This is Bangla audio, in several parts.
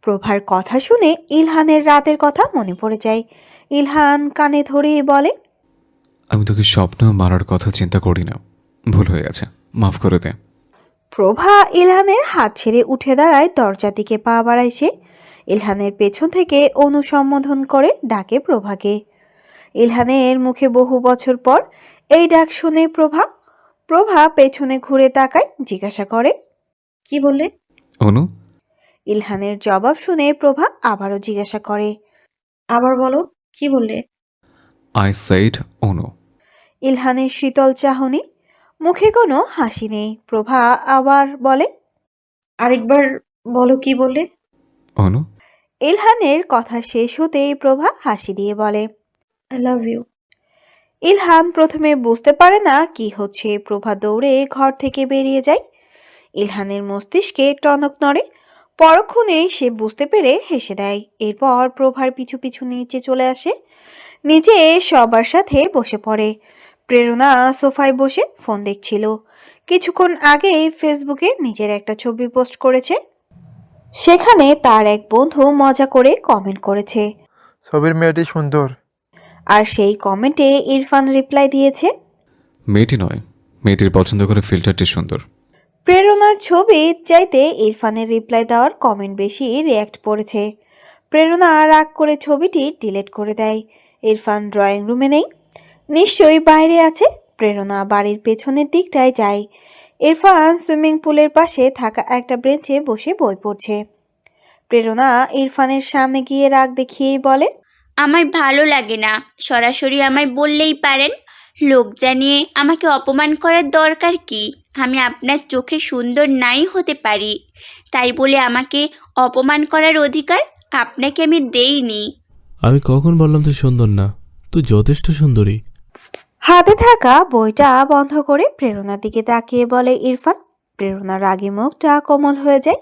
প্রভার কথা শুনে ইলহানের রাতের কথা মনে পড়ে যায়। ইলহান কানে ধরে বলে, আমি তোকে স্বপ্ন মারার কথা চিন্তা করি না, ভুল হয়ে গেছে, মাফ করে দে। প্রভা ইলহানের হাত ছেড়ে উঠে দাঁড়ায়, দরজার দিকে পা বাড়ায় সে। ইলহানের পেছন থেকে অনুসম্বোধন করে ডাকে প্রভাকে। ইলহানের মুখে বহু বছর পর এই ডাক শুনে প্রভা পেছনে ঘুরে তাকায়, জিজ্ঞাসা করে, কি বললে? অনু। ইলহানের জবাব শুনে প্রভা আবারও জিজ্ঞাসা করে, আবার বলো, কি বললে? আই সেইড অনু। ইলহানের শীতল চাহনি, মুখে কোনো হাসি নেই। প্রভা আবার বলে, আরেকবার বলো, কি বললে? অনু। ইলহানের কথা শেষ হতেই প্রভা হাসি দিয়ে বলে, আই লাভ ইউ। ইলহান প্রথমে বুঝতে পারে না কি হচ্ছে। প্রভা দৌড়ে ঘর থেকে বেরিয়ে যায়। ইলহানের মস্তিষ্কে টনক নড়ে। পরক্ষণে সে বুঝতে পেরে হেসে দেয়। এরপর প্রভার পিছু পিছু নিচে চলে আসে, নিচে সবার সাথে বসে পড়ে। প্রেরণা সোফায় বসে ফোন দেখছিল। কিছুক্ষণ আগেই ফেসবুকে নিজের একটা ছবি পোস্ট করেছে। সেখানে তার এক বন্ধু মজা করে কমেন্ট করেছে, ছবির মেয়েটি সুন্দর। আর সেই কমেন্টে ইরফান রিপ্লাই দিয়েছে, মেয়েটি নয়, মেয়েটির পছন্দ করে ফিল্টারটি সুন্দর। প্রেরণার ছবি চাইতে ইরফানের রিপ্লাই দেওয়ার কমেন্ট বেশি রিয়্যাক্ট পড়েছে। প্রেরণা রাগ করে ছবিটি ডিলিট করে দেয়। ইরফান ড্রয়িং রুমে নেই, নিশ্চয়ই বাইরে আছে। প্রেরণা বাড়ির পেছনের দিকটায় যায়। ইরফান সুইমিং পুলের পাশে থাকা একটা বেঞ্চে বসে বই পড়ছে। প্রেরণা ইরফানের সামনে গিয়ে রাগ দেখিয়েই বলে, আমার ভালো লাগে না, সরাসরি আমায় বললেই পারেন। লোক জানিয়ে আমাকে অপমান করার দরকার কি? আমি আপনার চোখে সুন্দর নাই হতে পারি, তাই বলে আমাকে অপমান করার অধিকার আপনাকে আমি দেইনি। আমি কখন বললাম তুই সুন্দর না? তুই যথেষ্ট সুন্দরী। হাতে থাকা বইটা বন্ধ করে প্রেরণার দিকে তাকিয়ে বলে ইরফান। প্রেরণার রাগী মুখটা কোমল হয়ে যায়,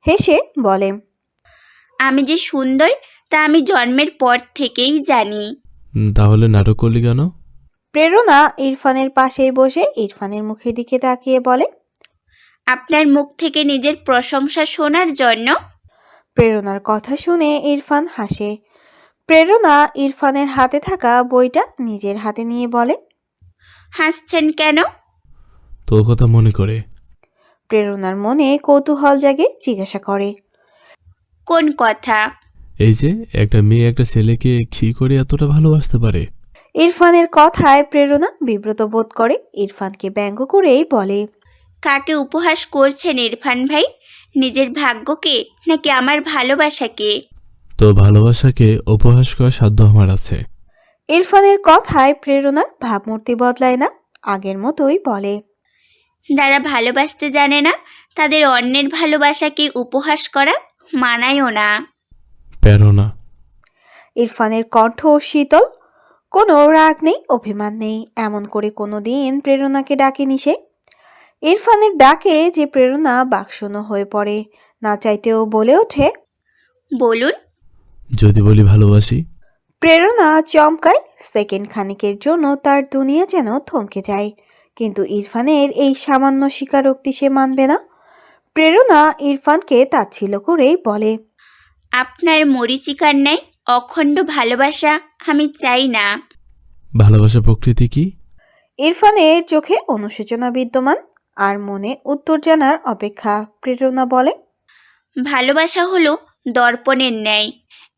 হেসে বলে, আমি যে সুন্দর তা আমি জন্মের পর থেকেই জানি। তাহলে নাটক করলি কেন? প্রেরণা ইরফানের পাশেই বসে ইরফানের মুখের দিকে তাকিয়ে বলে, আপনার মুখ থেকে নিজের প্রশংসা শোনার জন্য। প্রেরণার কথা শুনে ইরফান হাসে। প্রেরণা ইরফানের হাতে থাকা বইটা নিজের হাতে নিয়ে বলে, হাসছেন কেন? তোর কথা মনে করে। প্রেরণার মনে কৌতূহল জাগে, জিজ্ঞাসা করে, কোন কথা? এই যে একটা মেয়ে একটা ছেলেকে কি করে এতটা ভালোবাসতে পারে? ইরফানের কথায় প্রেরণা বিব্রত বোধ করে। ইরফানকে ব্যঙ্গ করেই বলে, কাকে উপহাস করছেন ইরফান ভাই? নিজের ভাগ্যকে নাকি আমার ভালোবাসাকে? তোর ভালোবাসাকে উপহাস করার সাধ্য আমার আছে। ইরফানের কথায় প্রেরণার ভাবমূর্তি বদলায় না, আগের মতোই বলে, যারা ভালোবাসতে জানে না তাদের অন্যের ভালোবাসাকে উপহাস করা মানায়ও না। প্রেরণা। ইরফানের কণ্ঠ শীতল, কোনো রাগ নেই, অভিমান নেই। এমন করে কোনো দিন প্রেরণাকে ডাকেনি সে। ইরফানের ডাকে যে প্রেরণা বাকশূন্য হয়ে পড়ে, না চাইতেও বলে ওঠে, বলুন। যদি বলি ভালোবাসি? প্রেরণা চমকায়। সেকেন্ড খানিকের জন্য তার দুনিয়া যেন থমকে যায়। কিন্তু ইরফানের এই সামান্য স্বীকারোক্তি সে মানবে না। প্রেরণা ইরফানকে তাচ্ছিল্য করেই বলে, আপনার মরীচিকার ন্যায় অখণ্ড ভালোবাসা আমি চাই না। ভালোবাসা প্রকৃতি কি? ইরফানের চোখে অনুশোচনা বিদ্যমান, আর মনে উত্তর জানার অপেক্ষা। প্রেরণা বলে, ভালোবাসা হলো দর্পণের ন্যায়,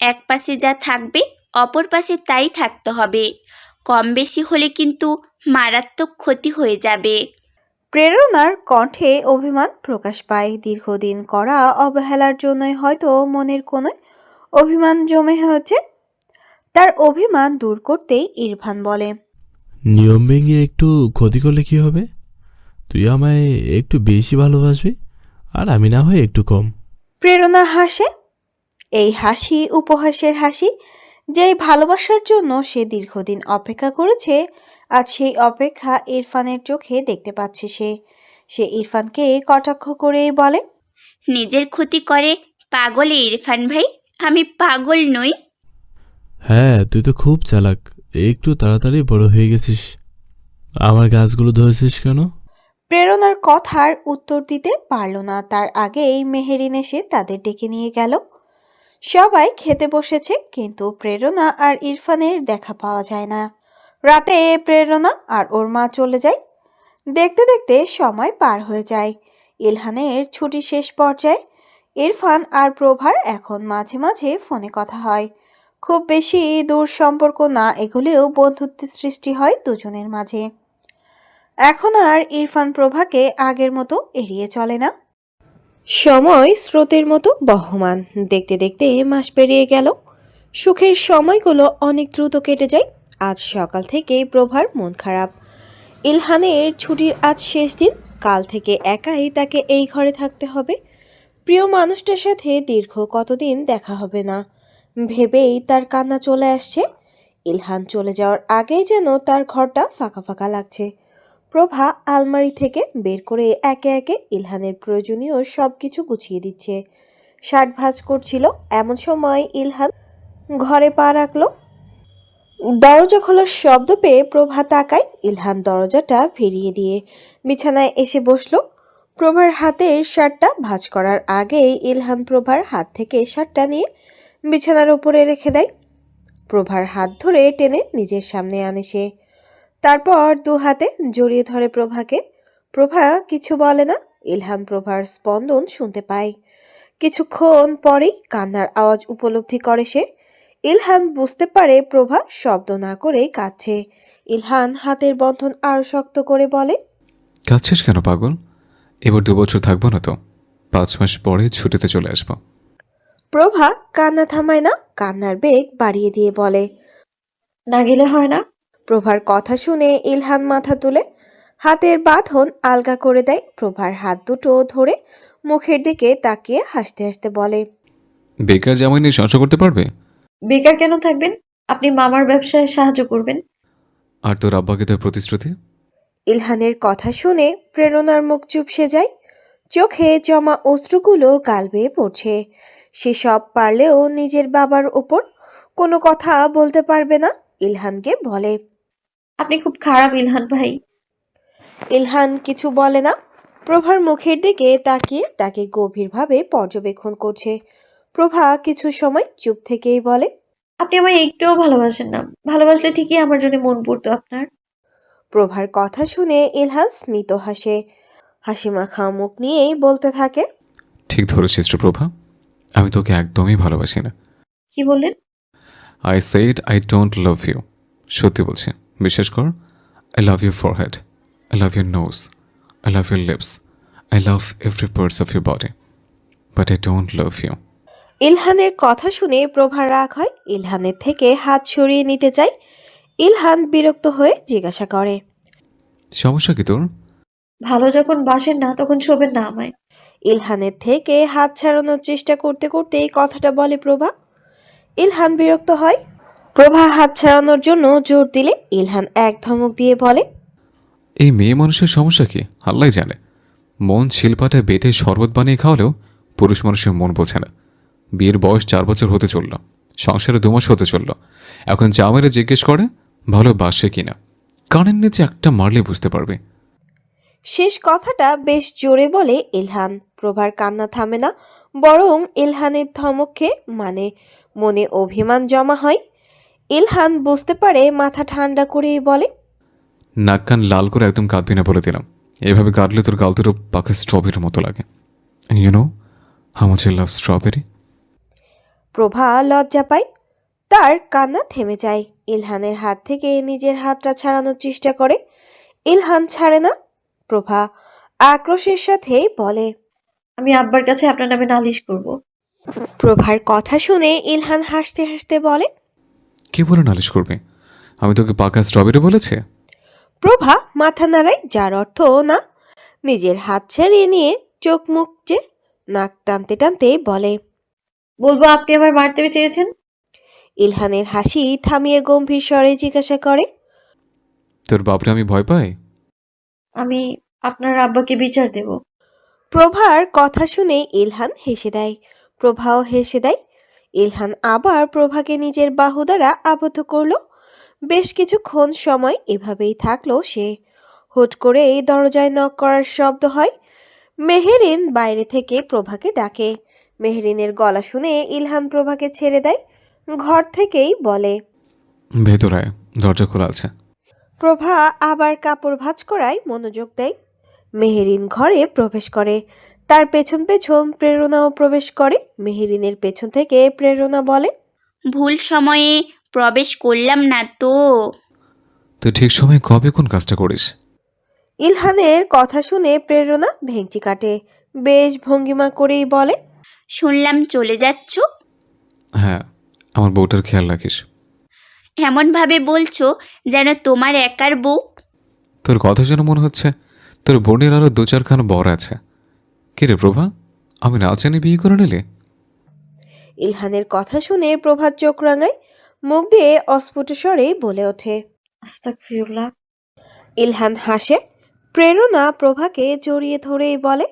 এক পাশে যা থাকবে অপর পাশে তাই থাকতে হবে। কম বেশি হলে কিন্তু মারাত্মক ক্ষতি হয়ে যাবে। প্রেরণার কণ্ঠে অভিমান প্রকাশ পায়। দীর্ঘদিন করা অবহেলার জন্যই হয়তো মনের কোণে অভিমান জমে হয়েছে। তার অভিমান দূর করতেই ইরফান বলে, নিয়ম ভেঙে একটু ক্ষতি করলে কি হবে? তুই আমায় একটু বেশি ভালোবাসবি, আর আমি না হয় একটু কম। প্রেরণা হাসে। এই হাসি উপহাসের হাসি। যেই ভালোবাসার জন্য সে দীর্ঘদিন অপেক্ষা করেছে, আজ সেই অপেক্ষা ইরফানের চোখে দেখতে পাচ্ছে সে। সে ইরফানকে কটাক্ষ করেই বলে, নিজের ক্ষতি করে পাগলে ইরফান ভাই, আমি পাগল নই। হ্যাঁ, তুই তো খুব চালাক। একটু তাড়াতাড়ি বড় হয়ে গেছিস। আমার গাছগুলো ধরেছিস কেন? প্রেরণার কথার উত্তর দিতে পারল না। তার আগেই মেহেরিন এসে তাদের ডেকে নিয়ে গেল। সবাই খেতে বসেছে, কিন্তু প্রেরণা আর ইরফানের দেখা পাওয়া যায় না। রাতে প্রেরণা আর ওর মা চলে যায়। দেখতে দেখতে সময় পার হয়ে যায়। ইলহানের ছুটি শেষ পর্যায়ে। ইরফান আর প্রভার এখন মাঝে মাঝে ফোনে কথা হয়। খুব বেশি দূর সম্পর্ক না এগুলেও বন্ধুত্বের সৃষ্টি হয় দুজনের মাঝে। এখন আর ইরফান প্রভাকে আগের মতো এড়িয়ে চলে না। সময় স্রোতের মতো বহমান। দেখতে দেখতে মাস পেরিয়ে গেল। সুখের সময়গুলো অনেক দ্রুত কেটে যায়। আজ সকাল থেকেই প্রভার মন খারাপ। ইলহানের ছুটির আজ শেষ দিন। কাল থেকে একাই তাকে এই ঘরে থাকতে হবে। প্রিয় মানুষটার সাথে দীর্ঘ কতদিন দেখা হবে না ভেবেই তার কান্না চলে আসছে। ইলহান চলে যাওয়ার আগেই যেন তার ঘরটা ফাঁকা ফাঁকা লাগছে। প্রভা আলমারি থেকে বের করে একে একে ইলহানের প্রয়োজনীয় সব কিছু গুছিয়ে দিচ্ছে। শার্ট ভাঁজ করছিল, এমন সময় ইলহান ঘরে পা রাখলো। দরজা খোলার শব্দ পেয়ে প্রভা তাকায়। ইলহান দরজাটা ভিড়িয়ে দিয়ে বিছানায় এসে বসলো। প্রভার হাতের শার্টটা ভাঁজ করার আগেই ইলহান প্রভার হাত থেকে শার্টটা নিয়ে বিছানার উপরে রেখে দেয়। প্রভার হাত ধরে টেনে নিজের সামনে আনে সে। তারপর দু হাতে জড়িয়ে ধরে প্রভাকে। প্রভা কিছু বলে না। ইলহান প্রভার স্পন্দন শুনতে পায়। কিছুক্ষণ পরেই কান্নার আওয়াজ উপলব্ধি করে সে। ইলহান বুঝতে পারে প্রভা শব্দ না করেই কাঁদছে। ইলহান হাতের বন্ধন আরো শক্ত করে বলে, কাঁদছিস কেন পাগল? এবার 2 বছর থাকবো না তো, 5 মাস পরে ছুটিতে চলে আসবো। প্রভা কান্না থামায় না, কান্নার বেগ বাড়িয়ে দিয়ে বলে। না গেলে হয় না? প্রভার কথা শুনে ইলহান মাথা তুলে হাতের বাঁধন আলগা করে দেয়। প্রভার হাত দুটো ধরে মুখের দিকে তাকিয়ে হাসতে হাসতে বলে, বেকার জামাই নিয়ে সংসার করতে পারবে? বেকার কেন থাকবেন? আপনি মামার ব্যবসায় সাহায্য করবেন। আর তোর আব্বাকে তোর প্রতিশ্রুতি? ইলহানের কথা শুনে প্রেরণার মুখ চুপসে যায়। চোখে জমা অশ্রুগুলো গাল বেয়ে পড়ছে। সে সব পারলেও নিজের বাবার ওপর কোনো কথা বলতে পারবে না। ইলহানকে বলে, আপনি খুব খারাপ ইলহান ভাই। ইলহান কিছু বলে না। প্রভার মুখের দিকে তাকিয়ে তাকে গভীরভাবে পর্যবেক্ষণ করছে। প্রভা কিছু সময় চুপ থেকেই বলে, আপনি আমায় একটুও ভালোবাসেন না। ভালোবাসলে ঠিকই আমার জন্য মন পড়তো আপনার। প্রভার কথা শুনে ইলহান স্মিত হাসে। হাসি মাখা মুখ নিয়েই বলতে থাকে, ঠিক ধরেছিস রে প্রভা, আমি তোকে একদমই ভালোবাসি না। কি বললেন? I said I don't love you. সত্যি বলছি, বিশ্বাস কর। I love your forehead, I love your nose, I love your lips, I love every parts of your body, but I don't love you. ইলহানের কথা শুনে প্রভার রাগ হয়। ইলহানের থেকে হাত সরিয়ে নিতে চায়। ইলহান বিরক্ত হয়ে জিজ্ঞাসা করে, সমস্যা কি তোর? ভালো যখন বাসেন না তখন শোবেন না আমায়। ইলহানের থেকে হাত ছাড়ানোর চেষ্টা করতে করতে এই কথাটা বলে প্রভা। ইলহান বিরক্ত হয়। প্রভা হাত ছাড়ানোর জন্য জোর দিলে ইলহান এক ধমক দিয়ে বলে, এই মেয়ে মানুষের সমস্যা কি আল্লাহ জানে। মন শিলপাটায় বেটে শরবত বানিয়ে খাওয়ালেও পুরুষ মানুষের মন বোঝে না। বিয়ের বয়স 4 বছর হতে চলল, সংসারে 2 মাস হতে চলল, এখন জামাইরা জিজ্ঞেস করে ভালোবাসে কিনা। কানের নিচে একটা মারলে বুঝতে পারবে। শেষ কথাটা বেশ জোরে বলে ইলহান। প্রভার কান্না থামে না, বরং ইলহানের ধমকে মনে অভিমান জমা হয়। ইলহান বুঝতে পারে, মাথা ঠান্ডা করেই বলে, নাক কান লাল করে একদম কাঁদবি না বলে দিলাম। এভাবে কাঁদলে তোর গাল দুটো পাকা স্ট্রবেরির মতো লাগে। You know how much I love strawberry. Prabha লজ্জা পায়। তার কান্না থেমে যায়। ইলহানের হাত থেকে নিজের হাতটা ছাড়ানোর চেষ্টা করে। ইলহান ছাড়ে না। প্রভা আক্রোশের সাথে বলে, আমি আব্বার কাছে আপনার নামে নালিশ করব। প্রভার কথা শুনে ইলহান হাসতে হাসতে বলে, কি বলে নালিশ করবে? আমি তোকে পাকা স্ট্রবেরি বলেছি? প্রভা মাথা নাড়ায়, যার অর্থ না। নিজের হাত ছাড়িয়ে নিয়ে চোখ মুখ যে নাক টানতে টানতে বলে, বলবো আপনি আমায় মারতে চেয়েছেন? ইলহানের হাসি থামিয়ে গম্ভীর স্বরে জিজ্ঞাসা করে, তোর বাপরে আমি ভয় পাই? আমি আপনার আব্বাকে বিচার দেব। প্রভার কথা শুনে ইলহান হেসে দেয়। প্রভাও হেসে দেয়। ইলহান আবার প্রভাকে নিজের বাহু দ্বারা আবদ্ধ করল। বেশ কিছুক্ষণ সময় এভাবেই থাকলো সে। হুট করে দরজায় নক করার শব্দ হয়। মেহেরিন বাইরে থেকে প্রভাকে ডাকে। মেহরিনের গলা শুনে ইলহান প্রভাকে ছেড়ে দেয়। ঘর থেকেই বলে, ভেতরে আয়, দরজা খোলা আছে। প্রভা আবার কাপড় ভাঁজ করায় মনোযোগ দেয়। মেহেরিন ঘরে প্রবেশ করে, তার পেছন পেছন প্রেরণাও প্রবেশ করে। মেহেরিনের পেছন থেকে প্রেরণা বলে, ভুল সময়ে প্রবেশ করলাম না তো। তুই ঠিক সময় কবে কোন কাজটা করিস? ইলহানের কথা শুনে প্রেরণা ভেঙচি কাটে, বেশ ভঙ্গিমা করেই বলে, শুনলাম চলে যাচ্ছ। হ্যাঁ, আমার বউটার খেয়াল রাখিস। এমনভাবে বলছো যেন তোমার একার বউ। তোর কথা যেন মনে হচ্ছে তোর বোনের আরো 2-4খানা বর আছে। কে রে প্রভা, আমি না জানি বিয়ে করে নিলে? ইলহানের কথা শুনে প্রভাত চোখ রাঙায়, মুখ দিয়ে অস্ফুট স্বরে বলে ওঠে। আস্তাগফিরুল্লাহ। ইলহান হাসে। প্রেরণা প্রভাকে জড়িয়ে ধরেই বলে,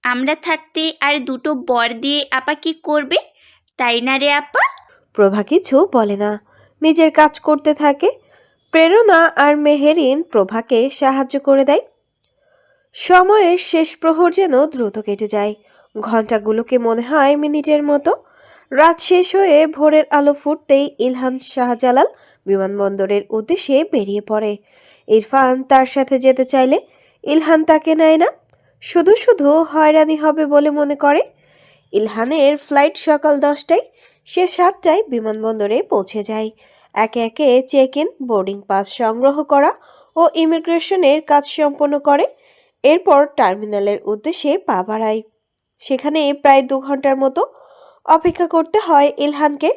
আমরা থাকতে আর দুটো বর দিয়ে আপা কি করবে, তাই না রে আপা? প্রভা কিছু বলে না, নিজের কাজ করতে থাকে। প্রেরণা আর মেহেরিন প্রভাকে সাহায্য করে দেয়। সময়ের শেষ প্রহর যেন দ্রুত কেটে যায়, ঘন্টাগুলোকে মনে হয় মিনিটের মতো। রাত শেষ হয়ে ভোরের আলো ফুটতেই ইলহান শাহজালাল বিমানবন্দরের উদ্দেশ্যে বেরিয়ে পড়ে। ইরফান তার সাথে যেতে চাইলে ইলহান তাকে নেয় না, শুধু শুধু হয়রানি হবে বলে মনে করে। ইলহানের ফ্লাইট সকাল 10টায়, সে 7টায় বিমানবন্দরে পৌঁছে যায়। একে একে চেক ইন, বোর্ডিং পাস সংগ্রহ করা ও ইমিগ্রেশনের কাজ সম্পন্ন করে। এরপর টার্মিনালের উদ্দেশ্যে পা বাড়ায়। সেখানে প্রায় 2 ঘন্টার মতো অপেক্ষা করতে হয় ইলহানকে।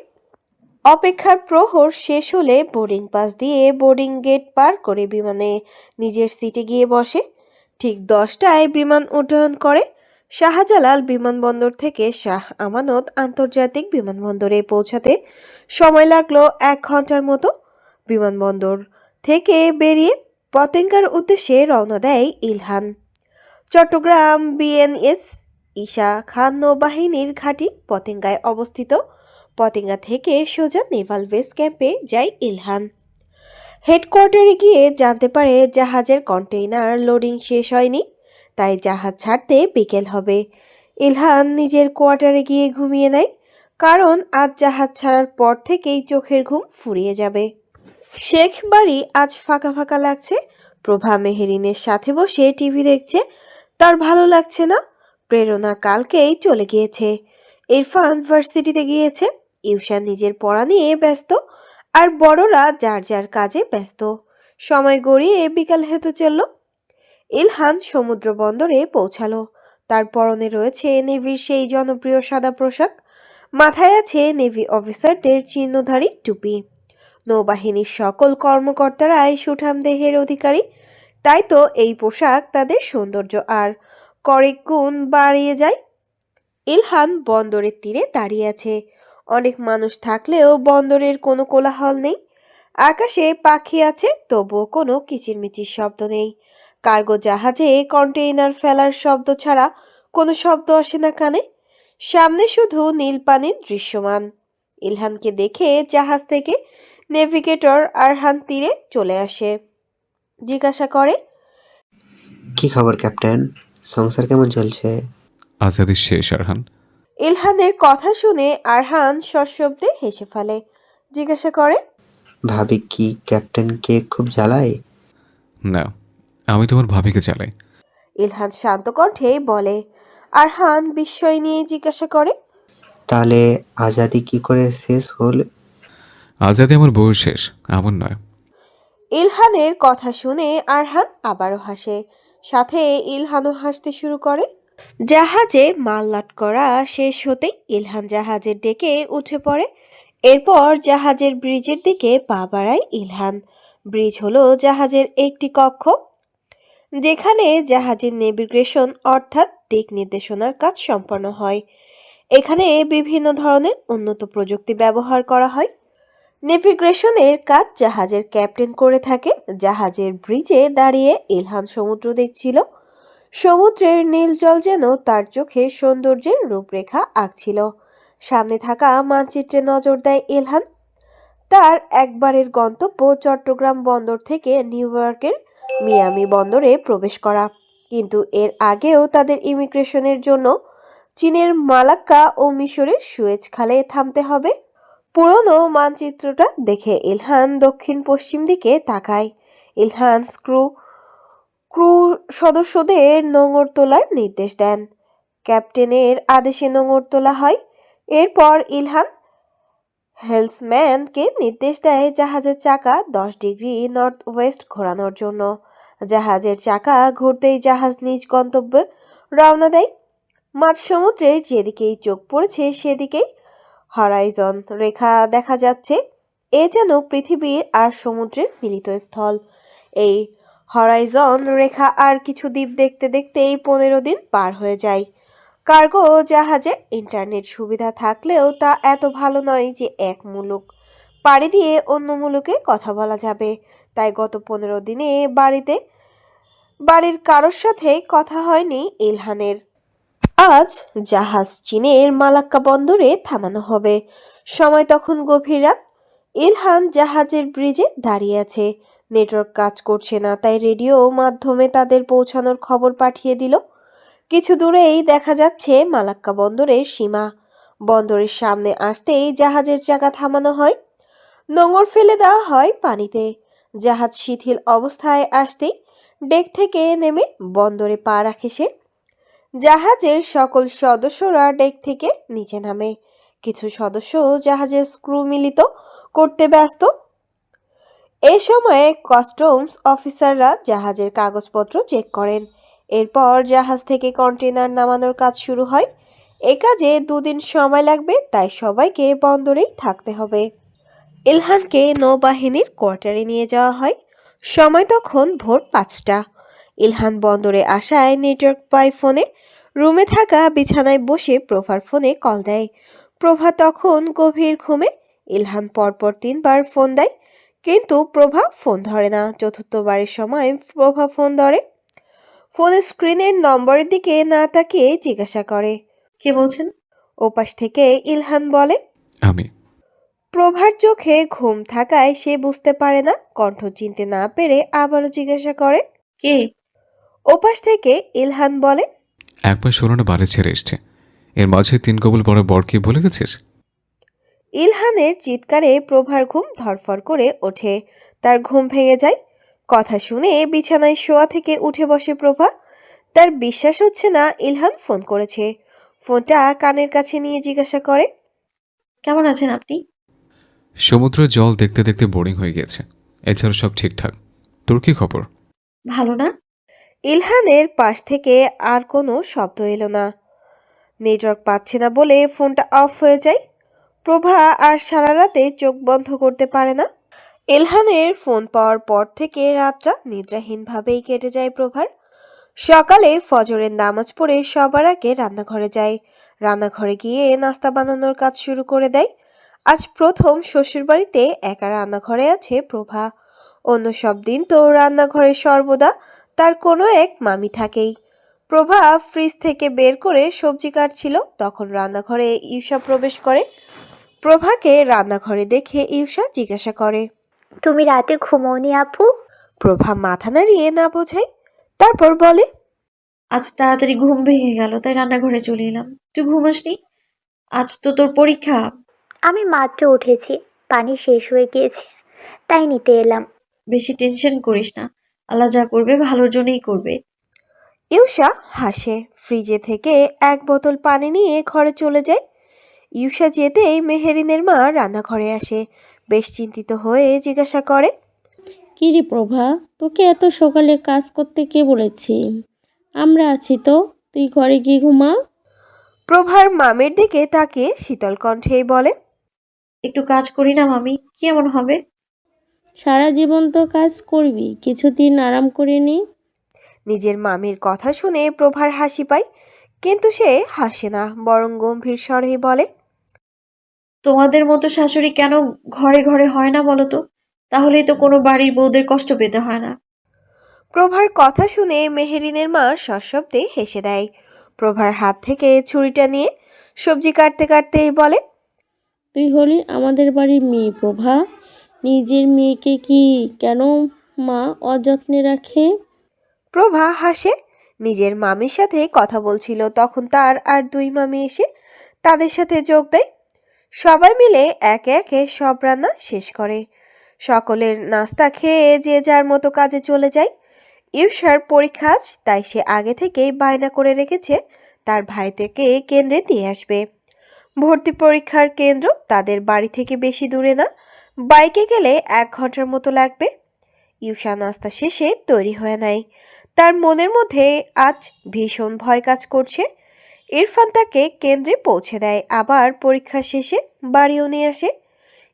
অপেক্ষার প্রহর শেষ হলে বোর্ডিং পাস দিয়ে বোর্ডিং গেট পার করে বিমানে নিজের সিটে গিয়ে বসে। ঠিক 10টায় বিমান উড্ডয়ন করে। শাহজালাল বিমানবন্দর থেকে শাহ আমানত আন্তর্জাতিক বিমানবন্দরে পৌঁছাতে সময় লাগলো 1 ঘন্টার মতো। বিমানবন্দর থেকে বেরিয়ে পতেঙ্গার উদ্দেশ্যে রওনা দেয় ইলহান। চট্টগ্রাম বিএনএস ঈশা খান নৌবাহিনীর ঘাঁটি পতেঙ্গায় অবস্থিত। পতেঙ্গা থেকে সোজা নেভাল বেস ক্যাম্পে যায় ইলহান। হেডকোয়ার্টারে গিয়ে জানতে পারে জাহাজের কন্টেইনার লোডিং শেষ হয়নি, তাই জাহাজ ছাড়তে বিকেল হবে। ইলহান নিজের কোয়ার্টারে গিয়ে ঘুমিয়ে নেয়, কারণ আজ জাহাজ ছাড়ার পর থেকেই চোখের ঘুম ফুরিয়ে যাবে। শেখ বাড়ি আজ ফাঁকা ফাঁকা লাগছে। প্রভা মেহেরিনের সাথে বসে টিভি দেখছে, তার ভালো লাগছে না। প্রেরণা কালকেই চলে গিয়েছে। ইরফান ভার্সিটিতে গিয়েছে। ইউশা নিজের পড়া নিয়ে ব্যস্ত, আর বড়রা যার যার কাজে ব্যস্ত। সময় গড়িয়ে বিকাল হতে চলল। ইলহান সমুদ্র বন্দরে পৌঁছালো। তার পরনে রয়েছে নেভির সেই জনপ্রিয় সাদা পোশাক, মাথায় আছে নেভি অফিসারদের চিহ্নধারী টুপি। নৌবাহিনীর সকল কর্মকর্তারাই সুঠাম দেহের অধিকারী, তাই তো এই পোশাক তাদের সৌন্দর্য আর কয়েক গুণ বাড়িয়ে যায়। ইলহান বন্দরের তীরে দাঁড়িয়ে আছে। অনেক মানুষ থাকলেও বন্দরের কোনো কোলাহল নেই। আকাশে পাখি আছে, তবুও কোনো কিচিরমিচির শব্দ নেই। কার্গো জাহাজে কন্টেইনার ফেলার শব্দ ছাড়া কোনো শব্দ আসে না কানে। সামনে শুধু নীল পানির দৃশ্যমান। ইলহানকে দেখে জাহাজ থেকে নেভিগেটর আরহান তীরে চলে আসে। জিজ্ঞাসা করে, কি খবর ক্যাপ্টেন? সংসার কেমন চলছে? আজাদি শেষ আরহান। ইলহানের কথা শুনে আরহান সশব্দে হেসে ফেলে। জিজ্ঞাসা করে, ভাবি কি ক্যাপ্টেনকে খুব জ্বালায়? না, আমি তোমার ভাবিকে চালাই। ইলহান শান্ত কণ্ঠে বলে। আরহান বিস্ময় নিয়ে জিজ্ঞাসা করে, তাহলে আজাদি কি করে শেষ হল? আজাদি আমার বউয়ের শেষ, এমন নয়। ইলহানের কথা শুনে আরহান আবারও হাসে, সাথে ইলহানও হাসতে শুরু করে। জাহাজে মাল লোড করা শেষ হতেই ইলহান জাহাজের ডেকে উঠে পড়ে। এরপর জাহাজের ব্রিজের দিকে পা বাড়ায় ইলহান। ব্রিজ হলো জাহাজের একটি কক্ষ, যেখানে জাহাজের নেভিগেশন অর্থাৎ দিক নির্দেশনার কাজ সম্পন্ন হয়। এখানে বিভিন্ন ধরনের উন্নত প্রযুক্তি ব্যবহার করা হয়। নেভিগেশনের কাজ জাহাজের ক্যাপ্টেন করে থাকে। জাহাজের ব্রিজে দাঁড়িয়ে ইলহান সমুদ্র দেখছিল। সমুদ্রের নীল জল যেন তার চোখে সৌন্দর্যের রূপরেখা আঁকছিল। সামনে থাকা মানচিত্রে নজর দেয় ইলহান। তার একবারের গন্তব্য চট্টগ্রাম বন্দর থেকে নিউ ইয়র্কের মিয়ামি বন্দরে প্রবেশ করা, কিন্তু এর আগেও তাদের ইমিগ্রেশনের জন্য চীনের মালাক্কা ও মিশরের সুয়েজ খালে থামতে হবে। পুরনো মানচিত্রটা দেখে ইলহান দক্ষিণ পশ্চিম দিকে তাকায়। ইলহান ক্রু সদস্যদের নোঙর তোলার নির্দেশ দেন। ক্যাপ্টেনের আদেশে নোঙর তোলা হয়। এরপর ইলহান হেলসম্যানকে নির্দেশ দেয় জাহাজের চাকা 10 ডিগ্রি নর্থ ওয়েস্ট ঘোরানোর জন্য। জাহাজের চাকা ঘুরতেই জাহাজ নিজ গন্তব্যে রওনা দেয়। মাঝ সমুদ্রের যেদিকেই চোখ পড়েছে সেদিকেই হরাইজন রেখা দেখা যাচ্ছে। এ যেন পৃথিবীর আর সমুদ্রের মিলিত স্থল। এই হরাইজন রেখা আর কিছু দ্বীপ দেখতে দেখতেই 15 দিন পার হয়ে যায়। কার্গো জাহাজে ইন্টারনেট সুবিধা থাকলেও তা এত ভালো নয় যে এক মুলুক পাড়ি দিয়ে অন্য মুলুকে কথা বলা যাবে। তাই গত 15 দিনে বাড়ির কারোর সাথে কথা হয়নি ইলহানের। আজ জাহাজ চীনের মালাক্কা বন্দরে থামানো হবে। সময় তখন গভীর রাত। ইলহান জাহাজের ব্রিজে দাঁড়িয়ে আছে। নেটওয়ার্ক কাজ করছে না, তাই রেডিও মাধ্যমে তাদের পৌঁছানোর খবর পাঠিয়ে দিল। কিছু দূরেই দেখা যাচ্ছে মালাক্কা বন্দরের সীমা। বন্দরের সামনে আসতেই জাহাজের চাকা থামানো হয়। নোঙর ফেলে দেওয়া হয় পানিতে। জাহাজ শিথিল অবস্থায় আসতেই ডেক থেকে নেমে বন্দরে পা রাখে সে। জাহাজের সকল সদস্যরা ডেক থেকে নিচে নামে। কিছু সদস্য জাহাজের স্ক্রু মিলিত করতে ব্যস্ত। এ সময়ে কাস্টমস অফিসাররা জাহাজের কাগজপত্র চেক করেন। এরপর জাহাজ থেকে কন্টেনার নামানোর কাজ শুরু হয়। এ কাজে 2 দিন সময় লাগবে, তাই সবাইকে বন্দরেই থাকতে হবে। ইলহানকে নৌবাহিনীর কোয়ার্টারে নিয়ে যাওয়া হয়। সময় তখন ভোর 5টা। ইলহান বন্দরে আসায় নেটওয়ার্ক পায় ফোনে। রুমে থাকা বিছানায় বসে প্রভার ফোনে কল দেয়। প্রভা তখন গভীর ঘুমে। ইলহান পরপর 3 বার ফোন দেয়, কিন্তু প্রভা ফোন ধরে না। চতুর্থবারের সময় প্রভা ফোন ধরে। ফোনের স্ক্রিনের নম্বরের দিকে না তাকিয়ে জিজ্ঞাসা করে। কে বলছেন? ওপাশ থেকে ইলহান বলে। আমি। প্রভার চোখে ঘুম থাকায় সে বুঝতে পারে না। কণ্ঠ চিনতে না পেরে আবারও জিজ্ঞাসা করে। কে? ওপাশ থেকে ইলহান বলে। একবার শোনানো বাড়ি ছেড়ে এসছে, এর মাঝে 3 কবুল পড়া বরকে ভুলে গেছিস? ইলহানের চিৎকারে প্রভার ঘুম ধরফর করে ওঠে। তার ঘুম ভেঙে যায়। কথা শুনে বিছানায় শোয়া থেকে উঠে বসে প্রভা। তার বিশ্বাস হচ্ছে না ইলহান ফোন করেছে। ফোনটা কানের কাছে নিয়ে জিজ্ঞাসা করে। কেমন আছেন আপনি? সমুদ্রের জল দেখতে দেখতে বোরিং হয়ে গেছে, এছাড়া সব ঠিকঠাক। তোর কি খবর? ভালো না? ইলহানের পাশ থেকে আর কোনো শব্দ এলো না। নেটওয়ার্ক পাচ্ছে না বলে ফোনটা অফ হয়ে যায়। প্রভা আর সারা রাতে চোখ বন্ধ করতে পারে না। ইলহানের ফোন পাওয়ার পর থেকে রাতটা নিদ্রাহীনভাবেই কেটে যায় প্রভার। সকালে ফজরের নামাজ পড়ে সবার আগে রান্নাঘরে যায়। রান্নাঘরে গিয়ে নাস্তা বানানোর কাজ শুরু করে দেয়। আজ প্রথম শ্বশুরবাড়িতে একা রান্নাঘরে আছে প্রভা। অন্য সব দিন তো রান্নাঘরে সর্বদা তার কোনো এক মামি থাকেই। প্রভা ফ্রিজ থেকে বের করে সবজি কাটছিল, তখন রান্নাঘরে ইউসা প্রবেশ করে। প্রভাকে রান্নাঘরে দেখে ইউসা জিজ্ঞাসা করে। তুমি রাতে ঘুমোওনি আপু? প্রভা মাথা নাড়িয়ে না বোঝায়। তারপর বলে। আজ তাড়াতাড়ি ঘুম ভেঙে গেল, তাই রান্নাঘরে চলে এলাম। তুই ঘুমাসনি? আজ তো তোর পরীক্ষা। আমি মাত্র উঠেছি, পানি শেষ হয়ে গিয়েছে, তাই নিতে এলাম। বেশি টেনশন করিস না, আল্লাহ যা করবে ভালোর জন্যই করবে। ইউসা হাসে। ফ্রিজে থেকে 1 বোতল পানি নিয়ে ঘরে চলে যায়। ইউসা যেতেই মেহেরিনের মা রান্নাঘরে আসে। বেশ চিন্তিত হয়ে জিজ্ঞাসা করে। কি রে প্রভা, তোকে এত সকালে কাজ করতে কে বলেছে? আমরা আছি তো, তুই ঘরে গিয়ে ঘুমা। প্রভার মামের দিকে তাকিয়ে শীতল কণ্ঠেই বলে। একটু কাজ করি না মামি, কি এমন হবে? সারা জীবন তো কাজ করবি, কিছুদিন আরাম করে নি। নিজের মামির কথা শুনে প্রভার হাসি পায়, কিন্তু সে হাসে না, বরং গম্ভীর স্বরেই বলে। তোমাদের মতো শাশুড়ি কেন ঘরে ঘরে হয় না বলো তো? তাহলেই তো কোনো বাড়ির বউদের কষ্ট পেতে হয় না। প্রভার কথা শুনে মেহেরিনের মা সশব্দে হেসে দেয়। প্রভার হাত থেকে ছুরিটা নিয়ে সবজি কাটতে কাটতেই বলে। তুই হলি আমাদের বাড়ির মেয়ে প্রভা, নিজের মেয়েকে কি কেন মা অযত্নে রাখে? প্রভা হাসে। নিজের মামির সাথে কথা বলছিল, তখন তার আর দুই মামি এসে তাদের সাথে যোগ দেয়। সবাই মিলে একে একে সব রান্না শেষ করে। সকলের নাস্তা খেয়ে যে যার মতো কাজে চলে যায়। ইউসার পরীক্ষা আজ, তাই সে আগে থেকেই বায়না করে রেখেছে তার ভাই থেকে কেন্দ্রে দিয়ে আসবে। ভর্তি পরীক্ষার কেন্দ্র তাদের বাড়ি থেকে বেশি দূরে না, বাইকে গেলে 1 ঘন্টার মতো লাগবে। ইউসা নাস্তা শেষে তৈরি হয়ে নেয়। তার মনের মধ্যে আজ ভীষণ ভয় কাজ করছে। ইরফান তাকে কেন্দ্রে পৌঁছে দেয়, আবার পরীক্ষা শেষে বাড়িও নিয়ে আসে।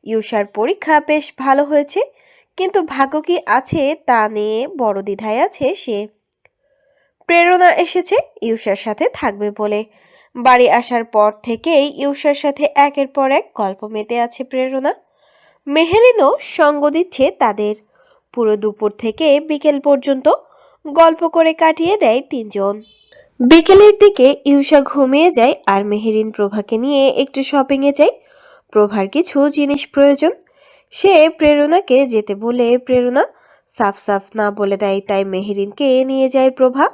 ইউসার পরীক্ষা বেশ ভালো হয়েছে, কিন্তু ভাগ্য কি আছে তা নিয়ে বড় দ্বিধায় আছে সে। প্রেরণা এসেছে ইউসার সাথে থাকবে বলে। বাড়ি আসার পর থেকেই ইউসার সাথে একের পর এক গল্প মেতে আছে প্রেরণা। মেহেরিনও সঙ্গ দিচ্ছে তাদের। পুরো দুপুর থেকে বিকেল পর্যন্ত গল্প করে কাটিয়ে দেয় তিনজন। বিকেলের দিকে ইউসা ঘুমিয়ে যায় আর মেহেরিন প্রভাকে নিয়ে একটু শপিংয়ে যায়। প্রভার কিছু জিনিস প্রয়োজন। সে প্রেরণাকে যেতে বলে প্রেরণা সাফ সাফ না বলে দেয়, তাই মেহেরিনকে নিয়ে যায় প্রভা।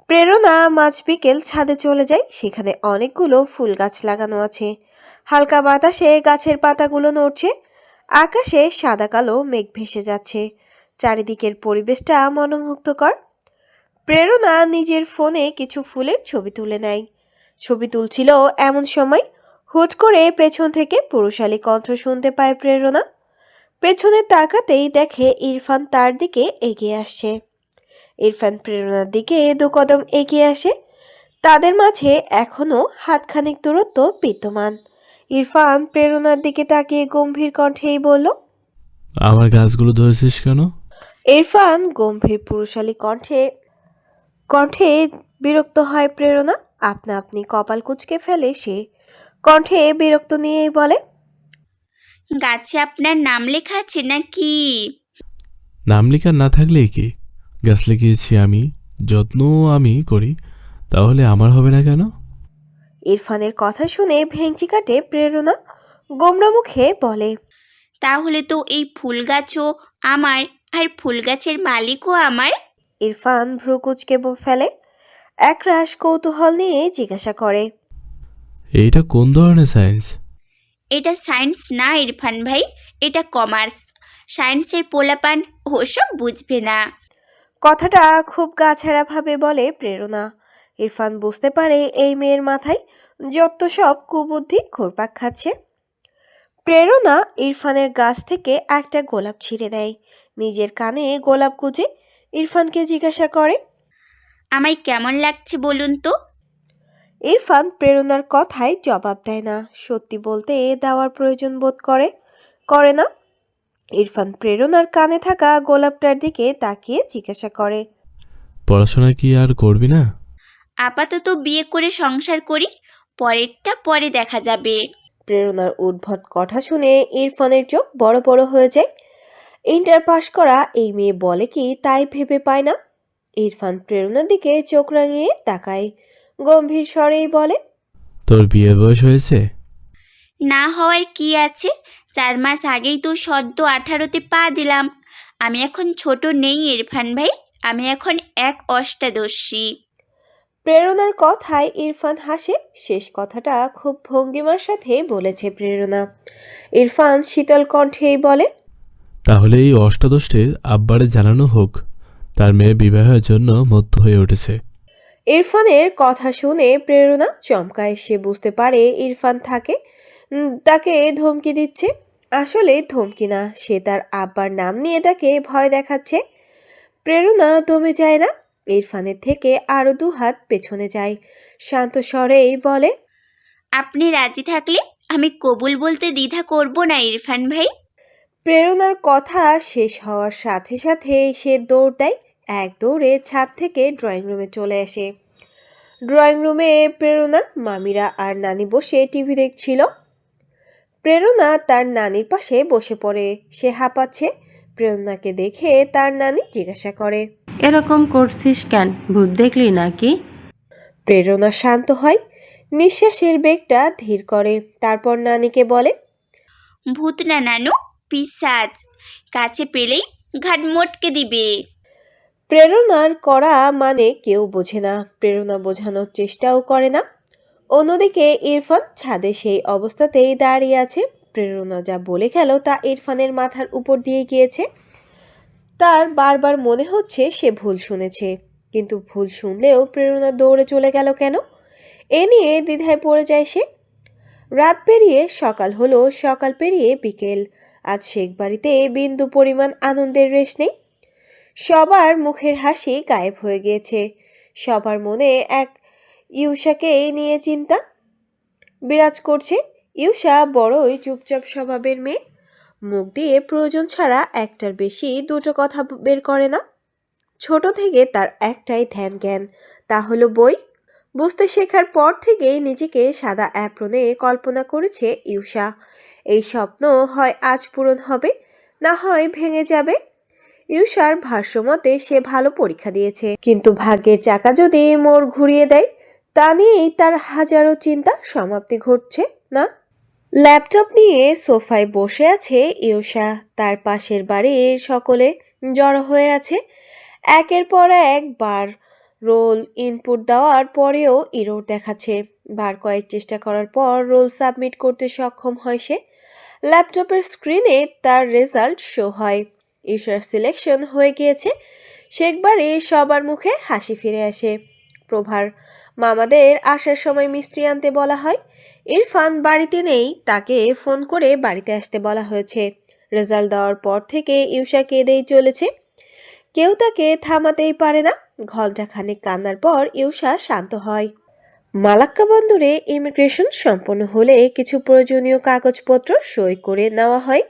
প্রেরণা মাঝ বিকেল ছাদে চলে যায়। সেখানে অনেকগুলো ফুল গাছ লাগানো আছে। হালকা বাতাসে গাছের পাতাগুলো নড়ছে। আকাশে সাদা কালো মেঘ ভেসে যাচ্ছে। চারিদিকের পরিবেশটা মনোমুগ্ধকর। প্রেরণা নিজের ফোনে কিছু ফুলের ছবি তুলে নেয়। ছবি তুলছিল এমন সময় হুট করে পেছন থেকে পুরুষালী কণ্ঠ শুনতে পায় প্রেরণা। পেছনে তাকাতেই দেখে ইরফান তার দিকে এগিয়ে আসছে। ইরফান প্রেরণার দিকে 2 কদম এগিয়ে আসে। তাদের মাঝে এখনো হাতখানিক দূরত্ব বিদ্যমান। ইরফান প্রেরণার দিকে তাকিয়ে গম্ভীর কণ্ঠেই বলল, আমার গাছগুলো ধরেছিস কেন? ইরফান গম্ভীর পুরুষালী কণ্ঠে বিরক্ত হয় প্রেরণা। আপনা আপনি কপাল কুঁচকে ফেলে সে। কণ্ঠে বিরক্ত নিয়েই বলে, গাছে আপনার নাম লেখা আছে নাকি? নাম লেখা না থাকলেই কি, গাছ লাগিয়েছি আমি, যত্নও আমি করি, তাহলে আমার হবে না কেন? ইরফানের কথা শুনে ভেঙচি কাটে প্রেরণা। গোমরা মুখে বলে, তাহলে তো এই ফুল গাছও আমার, আর ফুল গাছের মালিকও আমার। ইরফান ভ্রু কুঁচকে ফেলে। একরাশ কৌতূহল নিয়ে জিজ্ঞাসা করে, এইটা কোন ধরনের সায়েন্স? এটা সায়েন্স না ইরফান ভাই, এটা কমার্স। সায়েন্সের পোলাপান ওসব বুঝবে না। কথাটা খুব গাছাড়াভাবে বলে প্রেরণা। ইরফান বুঝতে পারে এই মেয়ের মাথায় যত সব কুবুদ্ধি ঘুরপাক খাচ্ছে। প্রেরণা ইরফানের গাছ থেকে একটা গোলাপ ছিঁড়ে দেয়। নিজের কানে গোলাপ গুজে ইরফানকে জিজ্ঞাসা করে, আমায় কেমন লাগছে বলুন তো? ইরফান প্রেরণার কথায় জবাব দেয় না। সত্যি বলতে দেওয়ার প্রয়োজন বোধ করে না। ইরফান প্রেরণার কানে থাকা গোলাপটার দিকে তাকিয়ে জিজ্ঞাসা করে, পড়াশোনা কি আর করবি না? আপাতত বিয়ে করে সংসার করি, পরেরটা পরে দেখা যাবে। প্রেরণার উদ্ভট কথা শুনে ইরফানের চোখ বড় বড় হয়ে যায়। ইন্টার পাশ করা এই মেয়ে বলে কি তাই ভেবে পায় না। ইরফান প্রেরণার দিকে চোখ রাঙিয়ে তাকায়, গম্ভীর স্বরেই বলে, তোর বিয়ে বয়স হয়েছে? না হওয়ার কি আছে, 4 মাস আগেই তো সদ্য 18তে পা দিলাম। আমি এখন ছোট নেই ইরফান ভাই, আমি এখন এক অষ্টাদশী। প্রেরণার কথায় ইরফান হাসে। শেষ কথাটা খুব ভঙ্গিমার সাথে বলেছে প্রেরণা। ইরফান শীতল কণ্ঠেই বলে, তাহলে এই অষ্টাদশে আব্বারে জানানো হোক তার মেয়ে বিবাহের জন্য মত্ত হয়ে উঠেছে। ইরফানের কথা শুনে প্রেরণা চমকায়। সে বুঝতে পারে ইরফান তাকে ধমকি দিচ্ছে। আসলে ধমকি না, সে তার আব্বার নাম নিয়ে তাকে ভয় দেখাচ্ছে। প্রেরণা দমে যায় না। ইরফানের থেকে আরো 2 হাত পেছনে যায়। শান্ত স্বরেই বলে, আপনি রাজি থাকলে আমি কবুল বলতে দ্বিধা করব না ইরফান ভাই। প্রেরণার কথা শেষ হওয়ার সাথে সাথে সে দৌড় দেয়। এক দৌড়ে ছাদ থেকে ড্রয়িং রুমে চলে আসে। ড্রয়িং রুমে প্রেরণার মামিরা আর নানি বসে টিভি দেখছিল। প্রেরণা তার নানির পাশে বসে পড়ে। সে হাঁপাচ্ছে। প্রেরণাকে দেখে তার নানি জিজ্ঞাসা করে, এরকম করছিস কেন? ভূত দেখলি নাকি? প্রেরণা শান্ত হয়, নিঃশ্বাসের বেগটা ধীর করে। তারপর নানিকে বলে, ভূত না নানু, পিশাচ। কাছে পেলেই ঘাট মোটকে দিবে। প্রেরণার করা মানে কেউ বোঝে না, প্রেরণা বোঝানোর চেষ্টাও করে না। অন্যদিকে ইরফান ছাদে সেই অবস্থাতেই দাঁড়িয়ে আছে। প্রেরণা যা বলে গেল তা ইরফানের মাথার উপর দিয়ে গিয়েছে। তার বারবার মনে হচ্ছে সে ভুল শুনেছে, কিন্তু ভুল শুনলেও প্রেরণা দৌড়ে চলে গেল কেন, এ নিয়ে দ্বিধায় পড়ে যায় সে। রাত পেরিয়ে সকাল হলো, সকাল পেরিয়ে বিকেল। আজ শেখ বাড়িতে বিন্দু পরিমাণ আনন্দের রেশ নেই। সবার মুখের হাসি গায়েব হয়ে গিয়েছে। সবার মনে এক ইউষাকে নিয়ে চিন্তা বিরাজ করছে। ইউষা বড়ই চুপচাপ স্বভাবের মেয়ে, মুখ দিয়ে প্রয়োজন ছাড়া একটার বেশি দুটো কথা বের করে না। ছোট থেকে তার একটাই ধ্যান জ্ঞান, তা হলো বই। বুঝতে শেখার পর থেকেই নিজেকে সাদা অ্যাপ্রনে কল্পনা করেছে ইউষা। এই স্বপ্ন হয় আজ পূরণ হবে, না হয় ভেঙে যাবে। ইউষার ভাষ্যমতে সে ভালো পরীক্ষা দিয়েছে, কিন্তু ভাগ্যের চাকা যদি মোড় ঘুরিয়ে দেয়, তা নিয়েই তার হাজারো চিন্তা সমাপ্তি ঘটছে না। ল্যাপটপ নিয়ে সোফায় বসে আছে ইউষা। তার পাশের বাড়ির সকলে জড়ো হয়ে আছে। একের পর এক বার রোল ইনপুট দেওয়ার পরেও ইরর দেখাচ্ছে। বার কয়েক চেষ্টা করার পর রোল সাবমিট করতে সক্ষম হয় সে। ল্যাপটপের স্ক্রিনে তার রেজাল্ট শো হয়। ইউষার সিলেকশন হয়ে গিয়েছে। শেখবারে সবার মুখে হাসি ফিরে আসে। প্রভার মামাদের আসার সময় মিষ্টি আনতে বলা হয়। ইরফান বাড়িতে নেই, তাকে ফোন করে বাড়িতে আসতে বলা হয়েছে। রেজাল্ট দেওয়ার পর থেকে ইউষা কেঁদেই চলেছে, কেউ তাকে থামাতেই পারে না। ঘণ্টাখানেক কান্নার পর ইউষা শান্ত হয়। মালাক্কা বন্দরে ইমিগ্রেশন সম্পন্ন হলে কিছু প্রয়োজনীয় কাগজপত্র সই করে নেওয়া হয়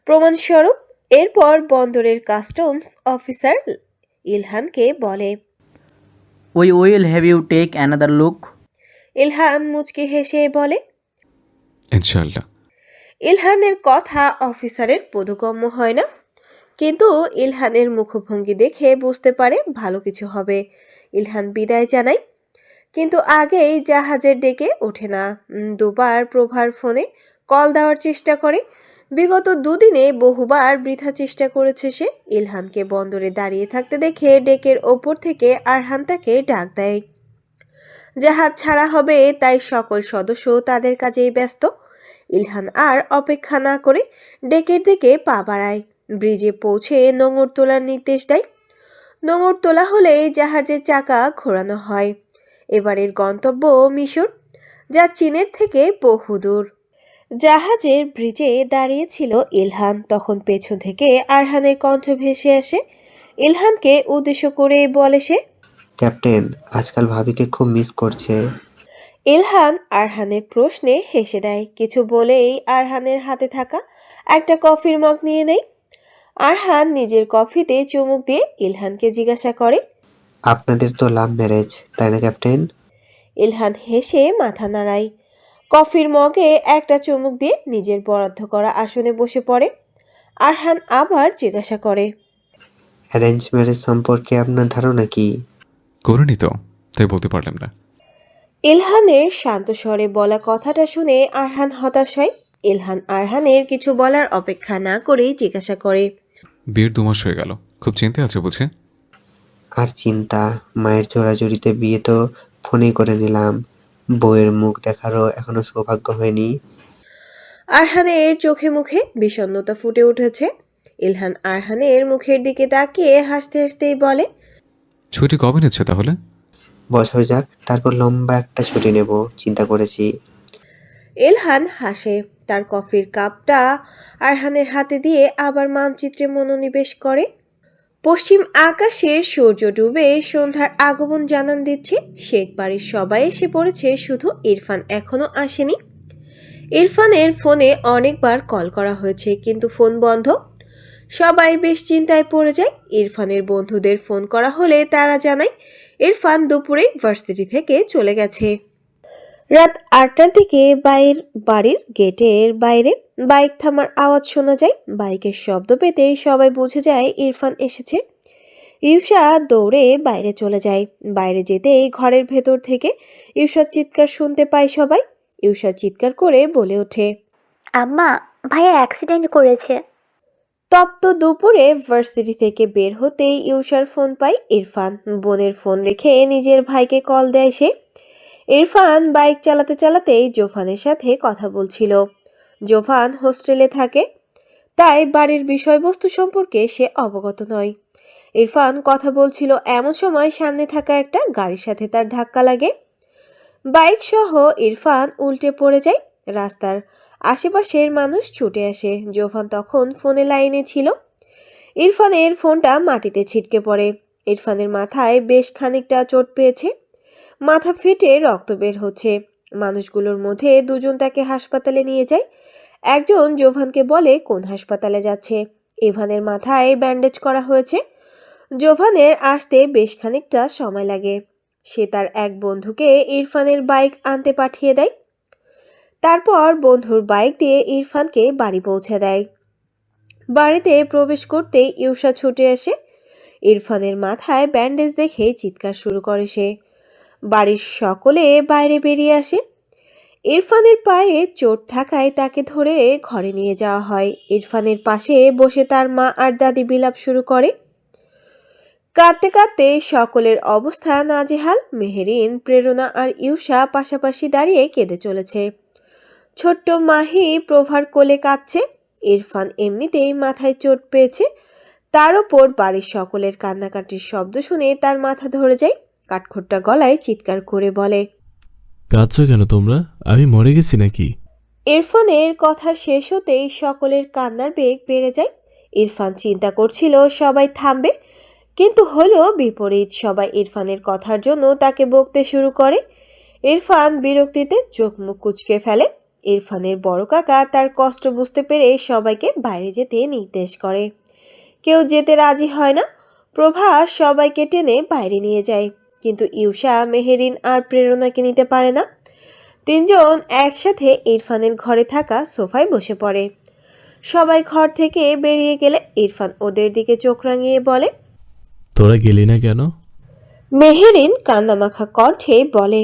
প্রমাণস্বরূপ। এরপর বন্দরের কাস্টমস অফিসার ইলহানকে বলে, We will have you take another look. Ilhan মুচকি হেসে বলে। ইনশাআল্লাহ। ইলহানের কথা অফিসারের বোধগম্য হয় না, কিন্তু ইলহানের মুখভঙ্গি দেখে বুঝতে পারে ভালো কিছু হবে। ইলহান বিদায় জানায়, কিন্তু আগেই জাহাজের ডেকে ওঠে না। দুবার প্রভার ফোনে কল দেওয়ার চেষ্টা করে। বিগত দুদিনে বহুবার বৃথা চেষ্টা করেছে সে। ইলহানকে বন্দরে দাঁড়িয়ে থাকতে দেখে ডেকের ওপর থেকে আরহান তাকে ডাক দেয়। জাহাজ ছাড়া হবে, তাই সকল সদস্য তাদের কাজেই ব্যস্ত। ইলহান আর অপেক্ষা না করে ডেকের দিকে পা বাড়ায়। ব্রিজে পৌঁছে নোঙর তোলার নির্দেশ দেয়। নোঙর তোলা হলে জাহাজের চাকা ঘোরানো হয়। এবারের গন্তব্য মিশর, যা চীনের থেকে বহুদূর। জাহাজের ব্রিজে দাঁড়িয়েছিল ইলহান। তখন পেছন থেকে আরহানের কণ্ঠ ভেসে আসে। ইলহানকে উদ্দেশ্য করে বলে সে, ক্যাপ্টেন, আজকাল ভাবিকে খুব মিস করছে। ইলহান আরহানের প্রশ্নে হেসে দেয়। কিছু বলেই আরহানের হাতে থাকা একটা কফির মগ নিয়ে নেয়। আরহান নিজের কফিতে চুমুক দিয়ে ইলহানকে জিজ্ঞাসা করে, আপনাদের তো লাভ ম্যারেজ, তাই না ক্যাপ্টেন? ইলহান হেসে মাথা নাড়ায়। কফির মগে একটা চুমুক দিয়ে নিজের বরাদ্দ করা আসনে বসে পড়ে। আরহান আবার জিজ্ঞাসা করে, অ্যারেঞ্জ ম্যারেজ সম্পর্কে আপনার ধারণা কি? করিনি তো, তাই বলতে পারলাম না। ইলহানের শান্ত স্বরে বলা কথাটা শুনে আরহান হতাশ হয়। ইলহান আরহানের কিছু বলার অপেক্ষা না করেই জিজ্ঞাসা করে, বিয়ের 2 মাস হয়ে গেল, খুব চিন্তা আছে বুঝে? আর চিন্তা, মায়ের জোরাজুরিতে বিয়ে তো ফোনেই করে নিলাম, বউয়ের মুখ দেখারও এখনো সৌভাগ্য হয়নি। আরহানের চোখে মুখে বিষণ্ণতা ফুটে উঠেছে। ইলহান আরহানের মুখের দিকে তাকিয়ে হাসতে হাসতেই বলে, ছুটি কবে নিচ্ছে তাহলে? বছর যাক, তারপর লম্বা একটা ছুটি নেব চিন্তা করেছি। ইলহান হাসে। তার কফির কাপটা আরহানের হাতে দিয়ে আবার মানচিত্রে মনোনিবেশ করে। পশ্চিম আকাশের সূর্য ডুবে সন্ধ্যার আগমন জানান দিচ্ছে। শেখ বাড়ির সবাই এসে পড়েছে, শুধু ইরফান এখনো আসেনি। ইরফানের ফোনে অনেকবার কল করা হয়েছে, কিন্তু ফোন বন্ধ। সবাই বেশ চিন্তায় পড়ে যায়। ইরফানের বন্ধুদের ফোন করা হলে তারা জানায় ইরফান দুপুরে ভার্সিটি থেকে চলে গেছে। রাত 8টার দিকে বাড়ির গেটের বাইরে বাইক থামার আওয়াজ শোনা যায়। বাইকের শব্দ পেতে সবাই বুঝে যায় ইরফান এসেছে। ইউষা দৌড়ে বাইরে চলে যায়। বাইরে যেতেই ঘরের ভেতর থেকে ইউষার চিৎকার শুনতে পায় সবাই। ইউষা চিৎকার করে বলে ওঠে, আম্মা, ভাইয়া অ্যাক্সিডেন্ট করেছে। তপ্ত দুপুরে ভার্সিটি থেকে বের হতেই ইউসার ফোন পায় ইরফান। বোনের ফোন রেখে নিজের ভাইকে কল দেয় সে। ইরফান বাইক চালাতে চালাতেই জোফানের সাথে কথা বলছিল। জোফান হোস্টেলে থাকে, তাই বাড়ির বিষয়বস্তু সম্পর্কে সে অবগত নয়। ইরফান কথা বলছিল এমন সময় সামনে থাকা একটা গাড়ির সাথে তার ধাক্কা লাগে। বাইক সহ ইরফান উল্টে পড়ে যায়। রাস্তার আশেপাশের মানুষ ছুটে আসে। জোফান তখন ফোনে লাইনে ছিল। ইরফানের ফোনটা মাটিতে ছিটকে পড়ে। ইরফানের মাথায় বেশ খানিকটা চোট পেয়েছে, মাথা ফেটে রক্ত বের হচ্ছে। মানুষগুলোর মধ্যে দুজন তাকে হাসপাতালে নিয়ে যায়। একজন জোভানকে বলে কোন হাসপাতালে যাচ্ছে। ইভানের মাথায় ব্যান্ডেজ করা হয়েছে। জোভানের আসতে বেশ খানিকটা সময় লাগে। সে তার এক বন্ধুকে ইরফানের বাইক আনতে পাঠিয়ে দেয়। তারপর বন্ধুর বাইক দিয়ে ইরফানকে বাড়ি পৌঁছে দেয়। বাড়িতে প্রবেশ করতেই ইউসা ছুটে আসে। ইরফানের মাথায় ব্যান্ডেজ দেখে চিৎকার শুরু করে সে। বাড়ির সকলে বাইরে বেরিয়ে আসে। ইরফানের পায়ে চোট থাকায় তাকে ধরে ঘরে নিয়ে যাওয়া হয়। ইরফানের পাশে বসে তার মা আর দাদি বিলাপ শুরু করে। কাঁদতে কাঁদতে সকলের অবস্থা নাজেহাল। মেহেরিন, প্রেরণা আর ইউসা পাশাপাশি দাঁড়িয়ে কেঁদে চলেছে। ছোট্ট মাহি প্রভার কোলে কাঁদছে। ইরফান এমনিতেই মাথায় চোট পেয়েছে, তার ওপর বাড়ির সকলের কান্নাকাটির শব্দ শুনে তার মাথা ধরে যায়। কাঠখোট্টা গলায় চিৎকার করে বলে, কাঁদছো কেন তোমরা? আমি মরে গেছি নাকি? ইরফানের কথা শেষ হতেই সকলের কান্নার বেগ বেড়ে যায়। ইরফান চিন্তা করছিল সবাই থামবে, কিন্তু হলো বিপরীত। সবাই ইরফানের কথার জন্য তাকে বকতে শুরু করে। ইরফান বিরক্তিতে চোখ মুখ কুঁচকে ফেলে। ইরফানের বড় কাকা তার কষ্ট বুঝতে পেরে সবাইকে বাইরে যেতে নির্দেশ করে। কেউ যেতে রাজি হয় না। প্রভা সবাইকে টেনে বাইরে নিয়ে যায়, কিন্তু ইউসা, মেহেরিন আর প্রেরণাকে নিতে পারে না। তিনজন একসাথে ইরফানের ঘরে থাকা সোফায় বসে পড়ে। সবাই ঘর থেকে বেরিয়ে গেলে ইরফান ওদের দিকে চোখ রাঙিয়ে বলে, তোরা গেলি না কেন? মেহেরিন কান্নামাখা কণ্ঠে বলে,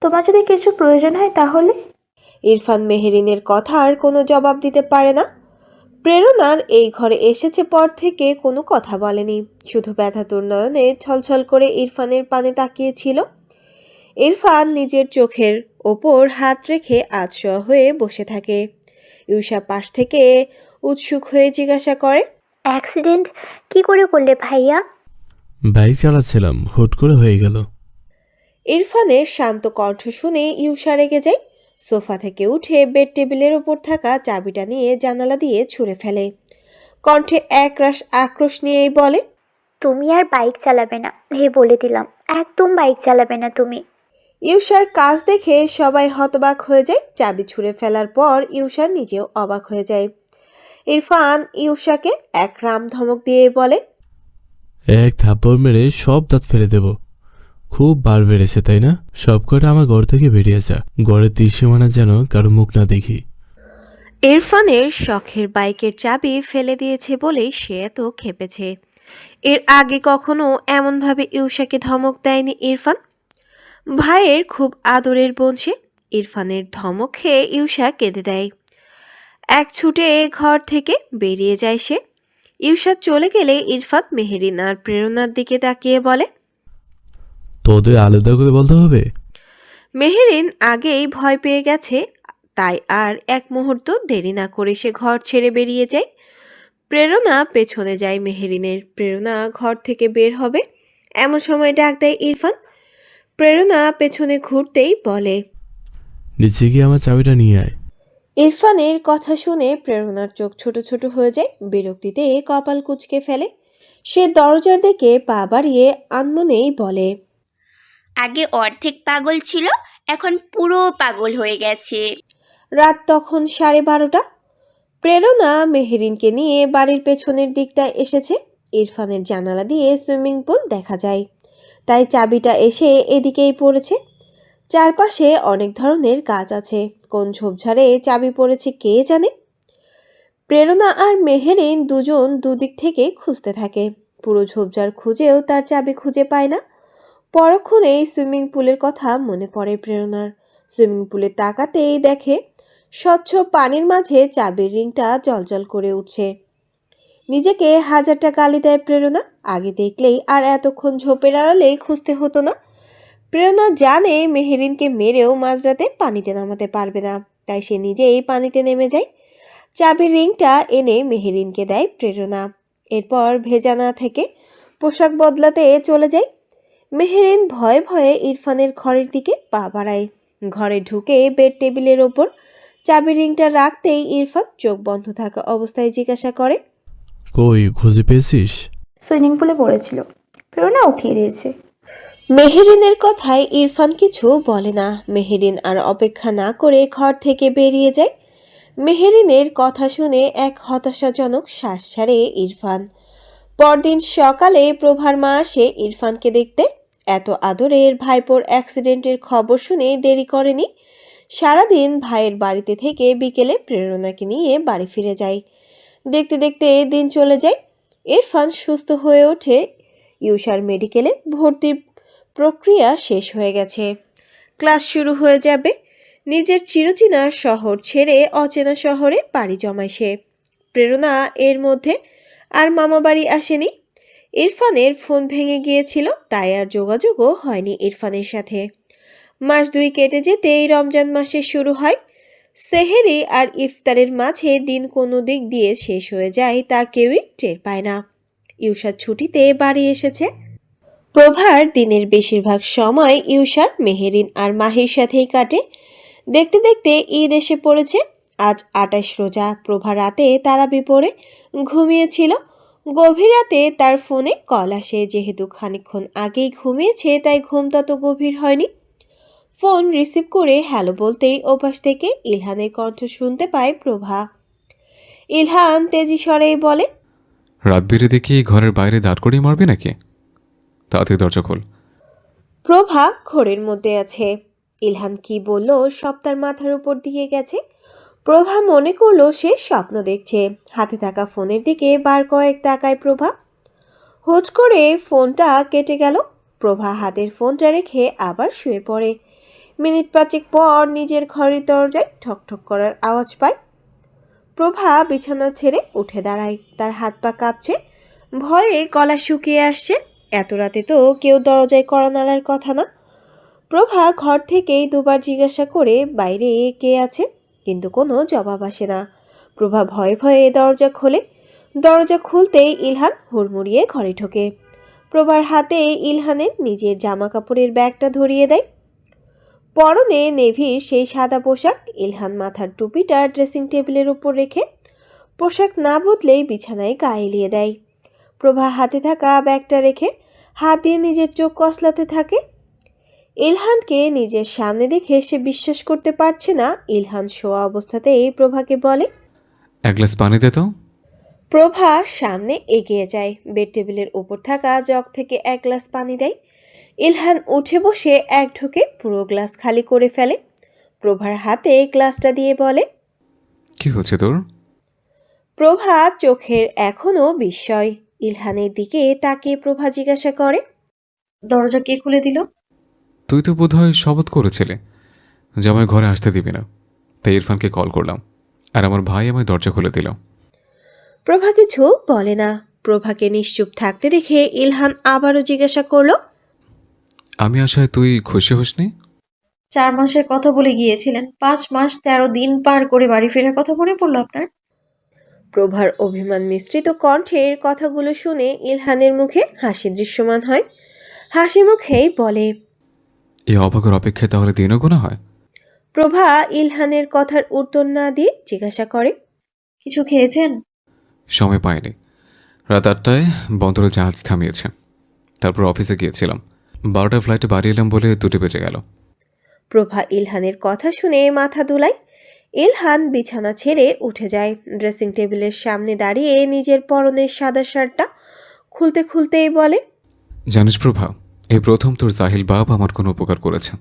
তোমার যদি কিছু প্রয়োজন হয় তাহলে। ইরফান মেহেরিনের কথার কোনো জবাব দিতে পারে না। প্রেরণার এই ঘরে এসেছে পর থেকে কোনো কথা বলেনি, শুধু ব্যথাতুর নয়নে ছলছল করে ইরফানের পানে তাকিয়েছিল। ইরফান নিজের চোখের ওপর হাত রেখে আধশোয়া হয়ে বসে থাকে। ইউসা পাশ থেকে উৎসুক হয়ে জিজ্ঞাসা করে, অ্যাক্সিডেন্ট কি করে করলে ভাইয়া? বাইক চালাচ্ছিলাম, হুট করে হয়ে গেল। ইরফানের শান্ত কণ্ঠ শুনে ইউসা রেগে যায়। সোফা থেকে উঠে বেড টেবিলের ওপর থাকা চাবিটা নিয়ে জানালা দিয়ে ছুঁড়ে ফেলে। কণ্ঠে একরাশ আক্রোশ নিয়েই বলে, তুমি আর বাইক চালাবে না, বলে দিলাম, একদম বাইক চালাবে না তুমি। ইউসার কাজ দেখে সবাই হতবাক হয়ে যায়। চাবি ছুঁড়ে ফেলার পর ইউসা নিজেও অবাক হয়ে যায়। ইরফান ইউসাকে এক রাম ধমক দিয়ে বলে, এক থাপ্পড় মেরে সব দাঁত ফেলে দেব। খুব বার বেড়েছে তাই না? সব কটা আমার ঘর থেকে বেরিয়ে যা। ঘরের তীরসীমানা যেন কারো মুখ না দেখি। ইরফানের শখের বাইকের চাবি ফেলে দিয়েছে বলেই সে এত খেপেছে। এর আগে কখনো এমনভাবে ইউসাকে ধমক দেয়নি ইরফান। ভাইয়ের খুব আদরের বোন সে। ইরফানের ধমক খেয়ে ইউসা কেঁদে দেয়। এক ছুটে ঘর থেকে বেরিয়ে যায় সে। ইউসা চলে গেলে ইরফান মেহেরিন আর প্রেরণার দিকে তাকিয়ে বলে, তোদের আলাদা করে বলতে হবে? মেহেরিন আগেই ভয় পেয়ে গেছে, তাই আর এক মুহূর্ত দেরি না করে সে ঘর ছেড়ে বেরিয়ে যায়। প্রেরণা পেছনে যায় মেহেরিনের। প্রেরণা ঘর থেকে বের হবে এমন সময় ডাক দেয় ইরফান। প্রেরণা পেছনে ঘুরতেই বলে, নিচে গিয়ে আমার চাবিটা নিয়ে আয়। ইরফানের কথা শুনে প্রেরণার চোখ ছোট ছোট হয়ে যায়। বিরক্তিতে কপাল কুঁচকে ফেলে। সে দরজার দিকে পা বাড়িয়ে আনমনেই বলে, আগে অর্ধেক পাগল ছিল, এখন পুরো পাগল হয়ে গেছে। রাত তখন 12:30। প্রেরণা মেহেরিনকে নিয়ে বাড়ির পেছনের দিকটায় এসেছে। ইরফানের জানালা দিয়ে সুইমিং পুল দেখা যায়, তাই চাবিটা এসে এদিকেই পড়েছে। চারপাশে অনেক ধরনের গাছ আছে, কোন ঝোপঝাড়ে চাবি পড়েছে কে জানে। প্রেরণা আর মেহেরিন দুজন দুদিক থেকে খুঁজতে থাকে। পুরো ঝোপঝাড় খুঁজেও তার চাবি খুঁজে পায় না। পরক্ষণেই সুইমিং পুলের কথা মনে পড়ে প্রেরণার। সুইমিং পুলে তাকাতেই দেখে স্বচ্ছ পানির মাঝে চাবির রিংটা জ্বলজ্বল করে উঠছে। নিজেকে হাজারটা গালি দেয় প্রেরণা। আগে দেখলেই আর এতক্ষণ ঝোপের আড়ালে খুঁজতে হতো না। প্রেরণা জানে মেহেরিনকে মেরেও মাঝরাতে পানিতে নামাতে পারবে না, তাই সে নিজেই পানিতে নেমে যায়। চাবির রিংটা এনে মেহেরিনকে দেয় প্রেরণা। এরপর ভেজা না থেকে পোশাক বদলাতে চলে যায়। মেহেরিন ভয়ে ভয়ে ইরফানের ঘরের দিকে পা বাড়ায়। ঘরে ঢুকে বেড টেবিলের ওপর চাবির রিংটা রাখতেই ইরফান চোখ বন্ধ থাকা অবস্থায় জিজ্ঞাসা করে, কই খুঁজে পেয়েছিস? সুইমিং পুলে পড়েছিল, প্রেরণা উঠিয়ে দিয়েছে। মেহেরিনের কথায় ইরফান কিছু বলে না। মেহেরিন আর অপেক্ষা না করে ঘর থেকে বেরিয়ে যায়। মেহেরিনের কথা শুনে এক হতাশাজনক শ্বাস ছাড়ে ইরফান। পরদিন সকালে প্রভার মা আসে ইরফানকে দেখতে। এত আদরের ভাইপোর অ্যাক্সিডেন্টের খবর শুনে দেরি করেনি। সারাদিন ভাইয়ের বাড়িতে থেকে বিকেলে প্রেরণাকে নিয়ে বাড়ি ফিরে যায়। দেখতে দেখতে দিন চলে যায়। ইরফান সুস্থ হয়ে ওঠে। ইউসার মেডিকেলে ভর্তির প্রক্রিয়া শেষ হয়ে গেছে। ক্লাস শুরু হয়ে যাবে। নিজের চিরচেনা শহর ছেড়ে অচেনা শহরে পাড়ি জমায় সে। প্রেরণা এর মধ্যে আর মামাবাড়ি আসেনি। ইরফানের ফোন ভেঙে গিয়েছিল, তাই আর যোগাযোগও হয়নি ইরফানের সাথে। মাস 2 কেটে যেতেই রমজান মাসে শুরু হয়। সেহেরি আর ইফতারের মাঝে দিন কোনো দিক দিয়ে শেষ হয়ে যায় তা কেউই টের পায় না। ইউসার ছুটিতে বাড়ি এসেছে। প্রভার দিনের বেশিরভাগ সময় ইউসার, মেহেরিন আর মাহির সাথেই কাটে। দেখতে দেখতে ঈদ এসে পড়েছে। আজ 28 রোজা। প্রভা রাতে তারাবি পড়ে ঘুমিয়েছিল। গভীর রাতে তার ফোনে কল আসে। যেহেতু খানিকক্ষণ আগেই ঘুমিয়েছে তাই ঘুম তত গভীর হয়নি। ফোন রিসিভ করে হ্যালো বলতেই ওপাশ থেকে ইলহানের কণ্ঠ শুনতে পায় প্রভা। ইলহান তেজি স্বরেই বলে, রাত বেড়ে দেখি ঘরের বাইরে দাঁড় করিয়ে মারবি নাকি? তাড়াতাড়ি দরজা খোল। প্রভা ঘোরের মধ্যে আছে। ইলহান কি বলল সব তার মাথার উপর দিয়ে গেছে। প্রভা মনে করলো সে স্বপ্ন দেখছে। হাতে থাকা ফোনের দিকে বার কয়েক তাকায় প্রভা। হুট করে ফোনটা কেটে গেল। প্রভা হাতের ফোনটা রেখে আবার শুয়ে পড়ে। মিনিট 5 পর নিজের ঘরের দরজায় ঠকঠক করার আওয়াজ পায়। প্রভা বিছানা ছেড়ে উঠে দাঁড়ায়। তার হাত পা কাঁপছে, ভয়ে গলা শুকিয়ে আসছে। এত রাতে তো কেউ দরজায় কড়া নাড়ার কথা না। প্রভা ঘর থেকেই দুবার জিজ্ঞাসা করে বাইরে কে আছে, কিন্তু কোনো জবাব আসে না। প্রভা ভয়ে ভয়ে দরজা খোলে। দরজা খুলতেই ইলহান হুড়মুড়িয়ে ঘরে ঢোকে। প্রভার হাতে ইলহানের নিজের জামা কাপড়ের ব্যাগটা ধরিয়ে দেয়। পরনে নেভির সেই সাদা পোশাক। ইলহান মাথার টুপিটা ড্রেসিং টেবিলের উপর রেখে পোশাক না বদলেই বিছানায় গা এলিয়ে দেয়। প্রভা হাতে থাকা ব্যাগটা রেখে হাত দিয়ে নিজের চোখ কসলাতে থাকে। ইলহানকে নিজের সামনে দেখে সে বিশ্বাস করতে পারছে না। ইলহান শোয়া অবস্থাতেই প্রভাকে বলে, 1 গ্লাস পানি দে তো। প্রভা সামনে এগিয়ে যায়। বেড টেবিলের উপর থাকা জগ থেকে 1 গ্লাস পানি দেয়। ইলহান উঠে বসে এক ঢোকে পুরো গ্লাস খালি করে ফেলে। প্রভার হাতে গ্লাসটা দিয়ে বলে, কি হচ্ছে তোর? প্রভা চোখের এখনো বিস্ময়। ইলহানের দিকে তাকিয়ে প্রভা জিজ্ঞাসা করে, দরজা কে খুলে দিল? তুই তো বোধহয় শপথ করেছিলে যে আমায় ঘরে আসতে দিবি না, তাই ইরফানকে কল করলাম আর আমার ভাই আমায় দরজা খুলে দিল। প্রভা কিছু বলে না। প্রভাকে নিশ্চুপ থাকতে দেখে ইলহান আবারও জিজ্ঞাসা করলো, আমি আশায় তুই খুশি হসনি? 4 মাসের কথা বলে গিয়েছিলেন, 5 মাস 13 দিন পার করে বাড়ি ফেরার কথা মনে পড়লো আপনার? প্রভার অভিমান মিশ্রিত কণ্ঠের কথাগুলো শুনে ইলহানের মুখে হাসি দৃশ্যমান হয়। হাসি মুখেই বলে, এই অভাগের অপেক্ষায় তাহলে দিনও গোনা হয়? প্রভা ইলহানের কথার উত্তর না দিয়ে জিজ্ঞাসা করে, কিছু খেয়েছেন? সময় পাইনি। রাত 8টায় বন্দরে জাহাজ থামিয়েছে। তারপর অফিসে গিয়েছিলাম। 12টার ফ্লাইটে বাড়ি এলাম বলে 2টো বেজে গেল। প্রভা ইলহানের কথা শুনে মাথা দুলায়। ইলহান বিছানা ছেড়ে উঠে যায়। ড্রেসিং টেবিলের সামনে দাঁড়িয়ে নিজের পরনের সাদা শার্টটা খুলতে খুলতেই বলে, জানিস প্রভা, এই প্রথম তোর জাহিল বাপ আমার কোনো উপকার করেছে।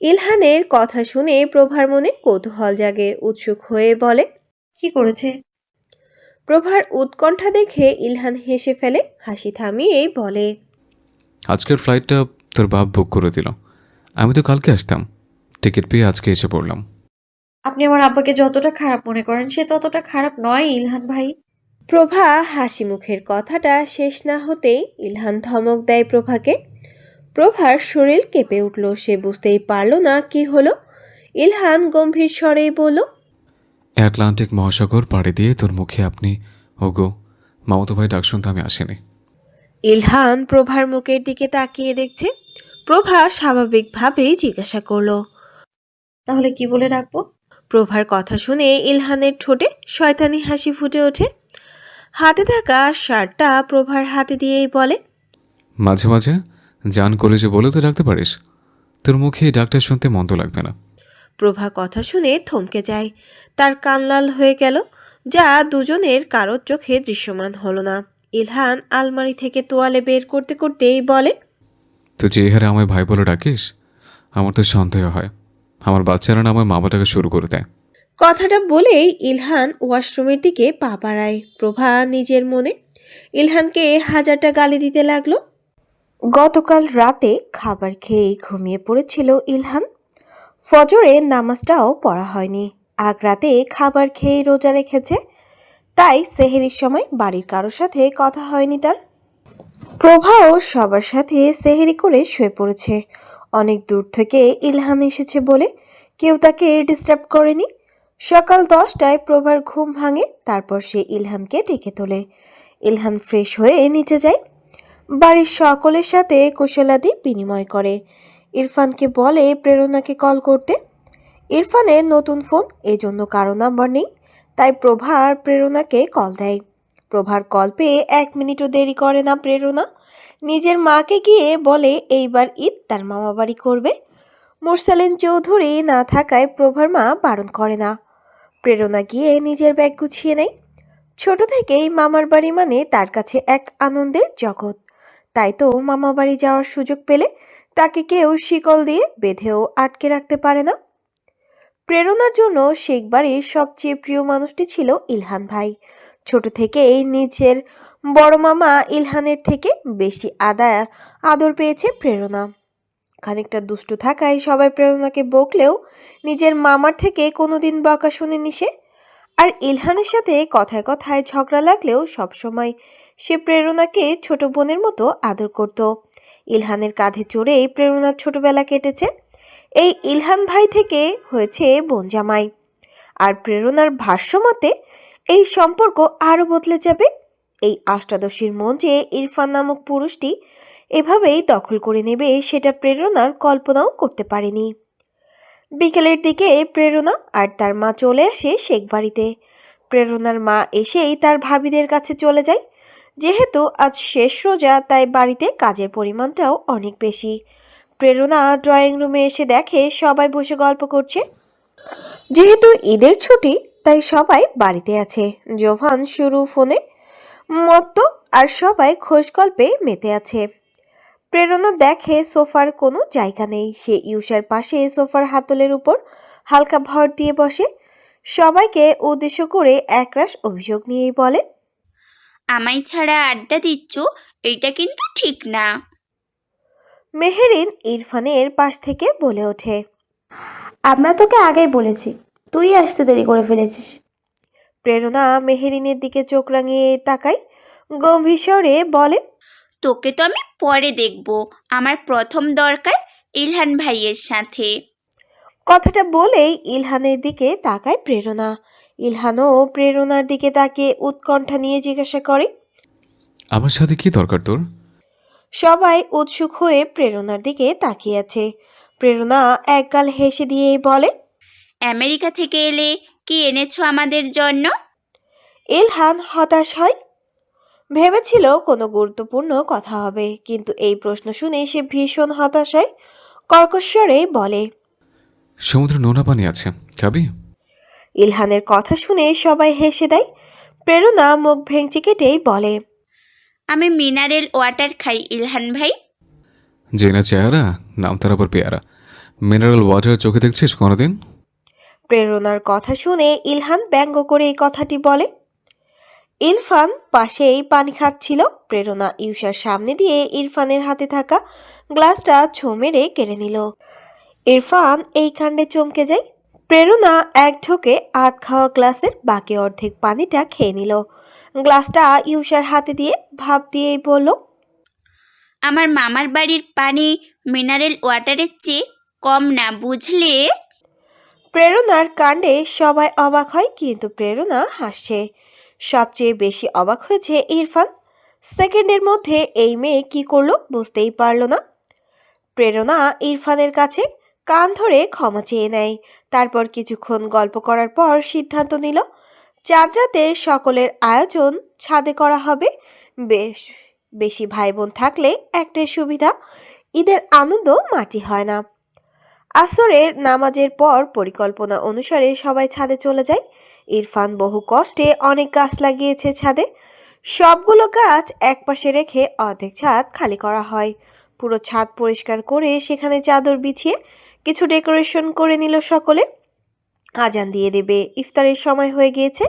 ইলহানের কথা শুনে প্রভার মনে কৌতূহল জাগে। উৎসুক হয়ে বলে, কি করেছে? প্রভার উৎকণ্ঠা দেখে ইলহান হেসে ফেলে। হাসি থামিয়েই বলে, আজকের ফ্লাইটটা তোর বাপ বুক করে দিল। আমি তো কালকে আসতাম, টিকিট পেয়ে আজকে এসে পড়লাম। আপনি আমার আব্বাকে যতটা খারাপ মনে করেন সে ততটা খারাপ নয় ইলহান ভাই। প্রভা হাসি মুখের কথাটা শেষ না হতেই ইলহান ধমক দেয় প্রভাকে। প্রভার শরীর কেঁপে উঠল, সে বুঝতেই পারল না কি হলো। ইলহান গম্ভীর স্বরেই বলল, অ্যাটলান্টিক মহাসাগর পাড়ি দিয়ে তোর মুখে আপনি ওগো মামাতো ভাই ডাক শুনতে আমি আসিনি। ইলহান প্রভার মুখের দিকে তাকিয়ে দেখছে। প্রভা স্বাভাবিকভাবেই জিজ্ঞাসা করলো, তাহলে কি বলে রাখবো? প্রভার কথা শুনে ইলহানের ঠোঁটে শয়তানি হাসি ফুটে ওঠে। হাতে থাকা শার্টটা প্রভার হাতে দিয়েই বলে, মাঝে মাঝে জান কলেজে বলে তো রাখতে পারিস, তোর মুখে এই ডাকটা শুনতে মন্দ লাগবে না। প্রভা কথা শুনে থমকে যায়। তার কান লাল হয়ে গেল, যা দুজনের কারোর চোখে দৃশ্যমান হলো না। ইলহান আলমারি থেকে তোয়ালে বের করতে করতেই বলে, তুই যে হারে আমায় ভাই বলে ডাকিস, আমার তো সন্দেহ হয় আমার বাচ্চারা না আমার মামাটাকে শুরু করে দেয়। কথাটা বলেই ইলহান ওয়াশরুমের দিকে পা বাড়ায়। প্রভা নিজের মনে ইলহানকে হাজারটা গালি দিতে লাগলো। গতকাল রাতে খাবার খেয়ে ঘুমিয়ে পড়েছিল ইলহান। ফজরে নামাজটাও পড়া হয়নি। আগ রাতে খাবার খেয়ে রোজা রেখেছে, তাই সেহেরির সময় বাড়ির কারোর সাথে কথা হয়নি তার। প্রভাও সবার সাথে সেহেরি করে শুয়ে পড়েছে। অনেক দূর থেকে ইলহান এসেছে বলে কেউ তাকে ডিস্টার্ব করেনি। সকাল 10টায় প্রভার ঘুম ভাঙে, তারপর সে ইলহানকে ডেকে তোলে। ইলহান ফ্রেশ হয়ে নিচে যায়, বাড়ির সকলের সাথে কুশলাদি বিনিময় করে। ইরফানকে বলে প্রেরণাকে কল করতে। ইরফানের নতুন ফোন, এজন্য কারো নাম্বার নেই, তাই প্রভা আর প্রেরণাকে কল দেয়। প্রভার কল পেয়ে 1 মিনিটও দেরি করে না প্রেরণা। নিজের মাকে গিয়ে বলে এইবার ঈদ তার মামা বাড়ি করবে। মোরসালিন চৌধুরী না থাকায় প্রভার মা বারণ করে না। প্রেরণা গিয়ে নিজের ব্যাগ গুছিয়ে নেয়। ছোট থেকেই মামার বাড়ি মানে তার কাছে এক আনন্দের জগৎ, তাই তো মামা বাড়ি যাওয়ার সুযোগ পেলে তাকে কেউ শিকল দিয়ে বেঁধেও আটকে রাখতে পারে না। প্রেরণার জন্য শেখ বাড়ির সবচেয়ে প্রিয় মানুষটি ছিল ইলহান ভাই। ছোট থেকেই নিজের বড় মামা ইলহানের থেকে বেশি আদর পেয়েছে প্রেরণা। খানিকটা দুষ্টু থাকায় সবাই প্রেরণাকে বকলেও নিজের মামার থেকে কোনোদিন বকা শুনেনি সে। আর ইলহানের সাথে কথায় কথায় ঝগড়া লাগলেও সবসময় সে প্রেরণাকে ছোট বোনের মতো আদর করত। ইলহানের কাঁধে চড়েই প্রেরণার ছোটবেলা কেটেছে। এই ইলহান ভাই থেকে হয়েছে বোন জামাই। আর প্রেরণার ভাষ্যমতে এই সম্পর্ক আরও বদলে যাবে। এই অষ্টাদশীর মন যে ইরফান নামক পুরুষটি এভাবেই দখল করে নেবে সেটা প্রেরণার কল্পনাও করতে পারেনি। বিকেলের দিকে প্রেরণা আর তার মা চলে আসে শেখ বাড়িতে। প্রেরণার মা এসেই তার ভাবিদের কাছে চলে যায়। যেহেতু আজ শেষ রোজা, তাই বাড়িতে কাজের পরিমাণটাও অনেক বেশি। প্রেরণা ড্রয়িং রুমে এসে দেখে সবাই বসে গল্প করছে। যেহেতু ঈদের ছুটি, তাই সবাই বাড়িতে আছে। জোভান শুরু ফোনে মত্ত আর সবাই খোশ গল্পে মেতে আছে। প্রেরণা দেখে সোফার কোনো জায়গা নেই। সে ইউসার পাশে সোফার হাতলের উপর হালকা ভর দিয়ে বসে। সবাইকে উদ্দেশ্য করে একরাশ অভিযোগ নিয়েই বলে, আমায় ছাড়া আড্ডা দিচ্ছ, এইটা কিন্তু ঠিক না। মেহেরিন ইরফানের পাশ থেকে বলে ওঠে, আমরা তোকে আগেই বলেছি, তুই আসতে দেরি করে ফেলেছিস। প্রেরণা মেহেরিনের দিকে চোখ রাঙিয়ে তাকায়, গম্ভীর স্বরে বলে, তোকে তো আমি পরে দেখব, আমার প্রথম দরকার ইলহান ভাইয়ের সাথে। কথাটা বলেই ইলহানের দিকে তাকায় প্রেরণা। ইলহানও প্রেরণার দিকে তাকিয়ে উৎকণ্ঠা নিয়ে জিজ্ঞাসা করে, আমার সাথে কি দরকার তোর? সবাই উৎসুক হয়ে প্রেরণার দিকে তাকিয়ে আছে। প্রেরণা একগাল হেসে দিয়েই বলে, আমেরিকা থেকে এলে কি এনেছো আমাদের জন্য? ইলহান হতাশ হয়। ভেবেছিল কোনো গুরুত্বপূর্ণ কথা হবে, কিন্তু এই প্রশ্ন শুনে সে ভীষণ হতাশ হয়। কর্কশ্বরে বলে, সমুদ্রে নোনা পানি আছে, খাবি? ইলহানের কথা শুনে সবাই হেসে দেয়। প্রেরণা মুখ ভেঙচি কেটেই বলে, আমি মিনারেল ওয়াটার খাই ইলহান ভাই। যে না চেহারা, নাম তার আবার পেয়ারা। মিনারেল ওয়াটার চোখে দেখছিস কোনোদিন? প্রেরণার কথা শুনে ইলহান ব্যঙ্গ করে এই কথাটি বলে। ইরফান পাশেই পানি খাচ্ছিল। প্রেরণা ইউসার সামনে দিয়ে ইরফানের হাতে থাকা গ্লাসটা ছো মেরে কেড়ে নিল। ইরফান এই কাণ্ডে চমকে যায়। প্রেরণা এক ঢোকে আধ খাওয়া গ্লাসের বাকি অর্ধেক পানিটা খেয়ে নিল। গ্লাসটা ইউষার হাতে দিয়ে ভাব দিয়েই বলল, আমার মামার বাড়ির পানি মিনারেল ওয়াটারের চেয়ে কম না, বুঝলে? প্রেরণার কাণ্ডে সবাই অবাক হয়, কিন্তু প্রেরণা হাসছে। সবচেয়ে বেশি অবাক হয়েছে ইরফান। সেকেন্ডের মধ্যে এই মেয়ে কি করলো বুঝতেই পারল না। প্রেরণা ইরফানের কাছে কান ধরে ক্ষমা চেয়ে নেয়। তারপর কিছুক্ষণ গল্প করার পর সিদ্ধান্ত নিল চাঁদ রাতে সকলের আয়োজন ছাদে করা হবে। বেশ বেশি ভাই বোন থাকলে একটাই সুবিধা, ঈদের আনন্দ মাটি হয় না। আসরের নামাজের পর পরিকল্পনা অনুসারে সবাই ছাদে চলে যায়। ইরফান বহু কষ্টে অনেক গাছ লাগিয়েছে ছাদে। সবগুলো গাছ একপাশে রেখে অর্ধেক ছাদ খালি করা হয়। পুরো ছাদ পরিষ্কার করে সেখানে চাদর বিছিয়ে কিছু ডেকোরেশন করে নিল সকলে। আজান দিয়ে দেবে, ইফতারের সময় হয়ে গিয়েছে,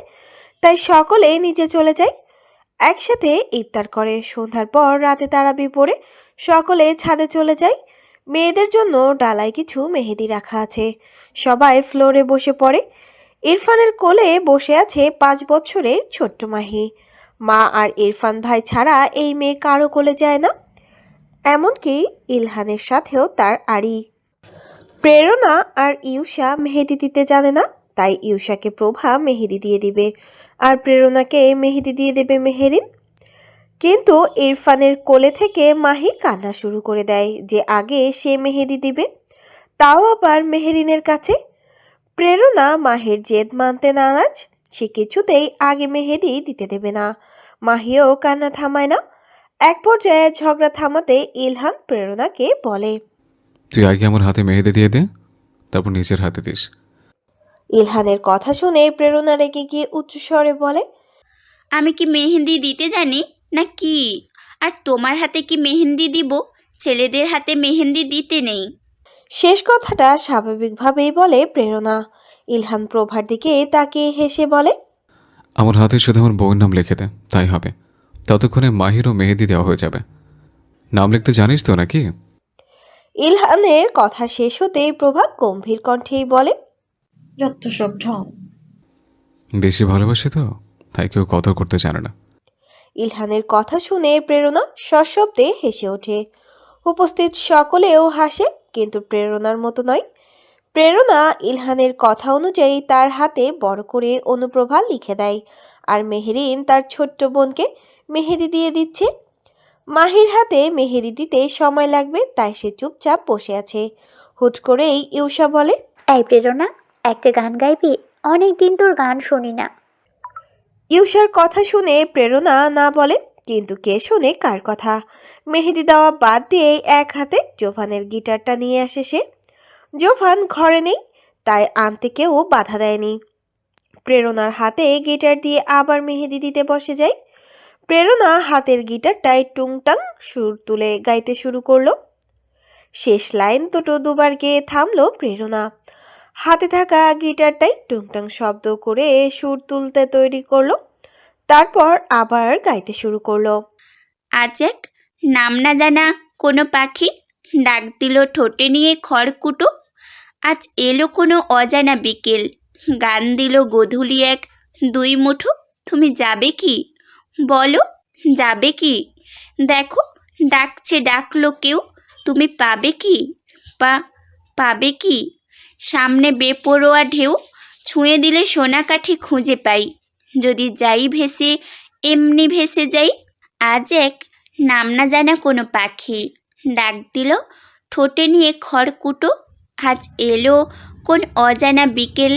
তাই সকলে নিচে চলে যায়। একসাথে ইফতার করে সন্ধ্যার পর রাতে তারাবি পড়ে সকলে ছাদে চলে যায়। মেয়েদের জন্য ডালায় কিছু মেহেদি রাখা আছে। সবাই ফ্লোরে বসে পড়ে। ইরফানের কোলে বসে আছে 5 বছরের ছোট্ট মাহি। মা আর ইরফান ভাই ছাড়া এই মেয়ে কারো কোলে যায় না, এমনকি ইলহানের সাথেও তার আড়ি। প্রেরণা আর ইউষা মেহেদি দিতে জানে না, তাই ইউষাকে প্রভা মেহেদি দিয়ে দিবে আর প্রেরণাকে মেহেদি দিয়ে দেবে মেহেরিন। কিন্তু ইরফানের কোলে থেকে মাহি কান্না শুরু করে দেয় যে আগে সে মেহেদি দিবে, তাও আবার মেহেরিনের কাছে। প্রেরণা মাহির জেদ মানতে নারাজ, সে কিছুতেই আগে মেহেদি দিতে দেবে না। মাহিও কান্না থামায় না। এক পর্যায়ে ঝগড়া থামাতে ইলহান প্রেরণাকে বলে, তুই আগে আমার হাতে মেহেদি দিয়ে দে, তারপর নিজের হাতে দিস। ইলহানের কথা শুনে প্রেরণা রেগে গিয়ে উচ্চস্বরে বলে, আমি কি মেহেন্দি দিতে জানি না কি? আর তোমার হাতে কি মেহেন্দি দিব? ছেলেদের হাতে মেহেন্দি দিতে নেই। শেষ কথাটা স্বাভাবিকভাবেই বলে প্রেরণা। ইলহান প্রভার দিকে তাকিয়ে হেসে বলে, আমার হাতে শুধু আমার বউয়ের নাম লিখে দে, তাই হবে। ততক্ষণে মাহিরও মেহেদি দেওয়া হয়ে যাবে। নাম লিখতে জানিস তো নাকি? ইলহানের কথা শেষ হতেই প্রভা গম্ভীর কণ্ঠেই বলে, যত সব ঢং। বেশি ভালোবাসে তো, তাই কেউ কদর করতে জানে না। ইলহানের কথা শুনে প্রেরণা সশব্দে হেসে ওঠে। উপস্থিত সকলেও হাসে, কিন্তু প্রেরণার মতো নয়। প্রেরণা ইলহানের কথা অনুযায়ী তার হাতে বড় করে অনুপ্রভা লিখে দেয়, আর মেহেরিন তার ছোট্ট বোনকে মেহেদি দিয়ে দিচ্ছে। মাহির হাতে মেহেদি দিতে সময় লাগবে, তাই সে চুপচাপ বসে আছে। হুট করেই ইউষা বলে, এই প্রেরণা, একটা গান গাইবি? অনেক দিন তোর গান শুনি না। ইউষার কথা শুনে প্রেরণা না বলে, কিন্তু কে শোনে কার কথা। মেহেদি দেওয়া বাদ দিয়ে এক হাতে জোভানের গিটারটা নিয়ে আসে সে। জোভান ঘরে নেই, তাই আনতে কেউ বাধা দেয়নি। প্রেরণার হাতে গিটার দিয়ে আবার মেহেদি দিতে বসে যায়। প্রেরণা হাতের গিটারটায় টুংটাং সুর তুলে গাইতে শুরু করলো। শেষ লাইন দুটো দুবার গেয়ে থামলো প্রেরণা। হাতে থাকা গিটারটাই টুংটাং শব্দ করে সুর তুলতে তৈরি করলো। তারপর আবার গাইতে শুরু করলো। আজ এক নাম না জানা কোনো পাখি ডাক দিল ঠোঁটে নিয়ে খড়কুটো। আজ এলো কোনো অজানা বিকেল, গান দিল গোধূলি এক দুই মুঠো। তুমি যাবে কি? বলো, যাবে কি? দেখো ডাকছে, ডাকলো কেউ, তুমি পাবে কি? পাবে কি? সামনে বেপরোয়া ঢেউ, ছুঁয়ে দিলে সোনাকাঠি খুঁজে পাই। যদি যাই ভেসে, এমনি ভেসে যাই। আজ এক নাম না জানা কোনো পাখি ডাক দিল ঠোঁটে নিয়ে খড়কুটো। আজ এলো কোন অজানা বিকেল,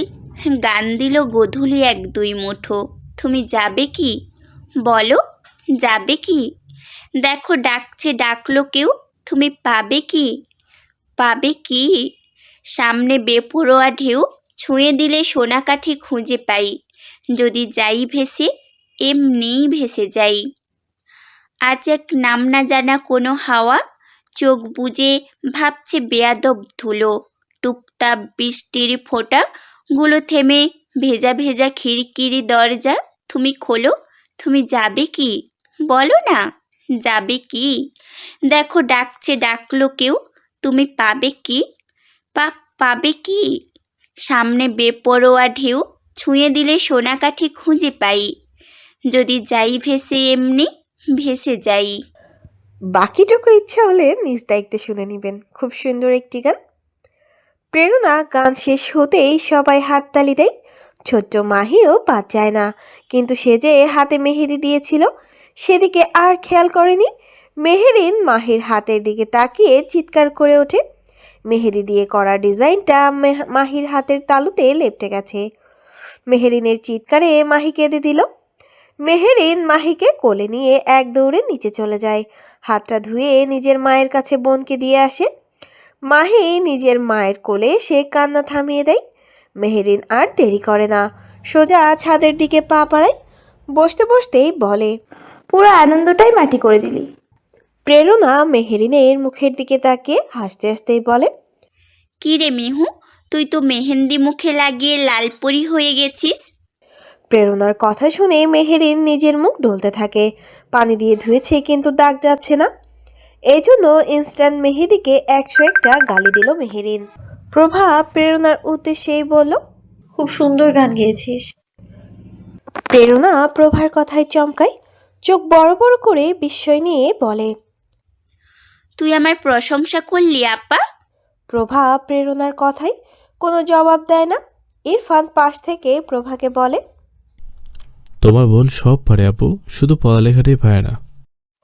গান দিল গোধূলি এক দুই মুঠো। তুমি যাবে কি? বলো, যাবে কি? দেখো ডাকছে, ডাকলো কেউ, তুমি পাবে কি? পাবে কি? সামনে বেপরোয়া ঢেউ, ছুঁয়ে দিলে সোনাকাঠি খুঁজে পাই। যদি যাই ভেসে, এমনিই ভেসে যাই। আজ এক নাম না জানা কোনো হাওয়া চোখ বুজে ভাবছে বেয়াদব ধুলো। টুপটাপ বৃষ্টির ফোঁটাগুলো থেমে ভেজা ভেজা খিড়কির দরজা তুমি খোলো। তুমি যাবে কি? বলো না, যাবে কি? দেখো ডাকছে, ডাকলো কেউ, তুমি পাবে কি? পাবে কি? সামনে বেপরোয়া ঢেউ, ছুঁয়ে দিলে সোনাকাঠি খুঁজে পাই। যদি যাই ভেসে এমনি ভেসে যাই। বাকিটুকু ইচ্ছা হলে নিজ দায়িত্বে শুনে নেবেন। খুব সুন্দর একটি গান। প্রেরণা গান শেষ হতেই সবাই হাততালি দেয়। ছোট্ট মাহিও বাদ যায় না, কিন্তু সে যে হাতে মেহেদি দিয়েছিল সেদিকে আর খেয়াল করেনি। মেহেরিন মাহির হাতের দিকে তাকিয়ে চিৎকার করে ওঠে। মেহেদি দিয়ে করা ডিজাইনটা মাহির হাতের তালুতে লেপ্টে গেছে। মেহেরিনের চিৎকারে মাহি কেঁদে দিল। মেহেরিন মাহিকে কোলে নিয়ে এক দৌড়ে নিচে চলে যায়। হাতটা ধুয়ে নিজের মায়ের কাছে বোনকে দিয়ে আসে। মাহি নিজের মায়ের কোলে সে কান্না থামিয়ে দেয়। মেহেরিন আর দেরি করে না, সোজা ছাদের দিকে পা বাড়ায়। বসতে বসতেই বলে, পুরো আনন্দটাই মাটি করে দিলি। প্রেরণা মেহেরিনের মুখের দিকে তাকিয়ে হাসতে হাসতেই বলে, কি রে মিহু, তুই তো মেহেন্দি মুখে লাগিয়ে লালপরি হয়ে গেছিস। প্রেরণার কথা শুনে মেহেরিন নিজের মুখ ডলতে থাকে। পানি দিয়ে ধুয়েছে কিন্তু দাগ যাচ্ছে না। এই জন্য ইনস্ট্যান্ট মেহেদিকে 101টা গালি দিল মেহেরিন। প্রভা প্রেরণার উদ্দেশ্যেই বলল, খুব সুন্দর গান গেয়েছিস। প্রেরণা প্রভার কথায় চমকায়, চোখ বড় বড় করে বিস্ময় নিয়ে বলে, তুই আমার প্রশংসা করলি আপা। প্রভা প্রেরণার কথায় কোনো জবাব দেয় না। ইরফান পাশ থেকে প্রভাকে বলে, তোমার বোন সব পারে আপু, শুধু পড়ালেখাটাই পারে না।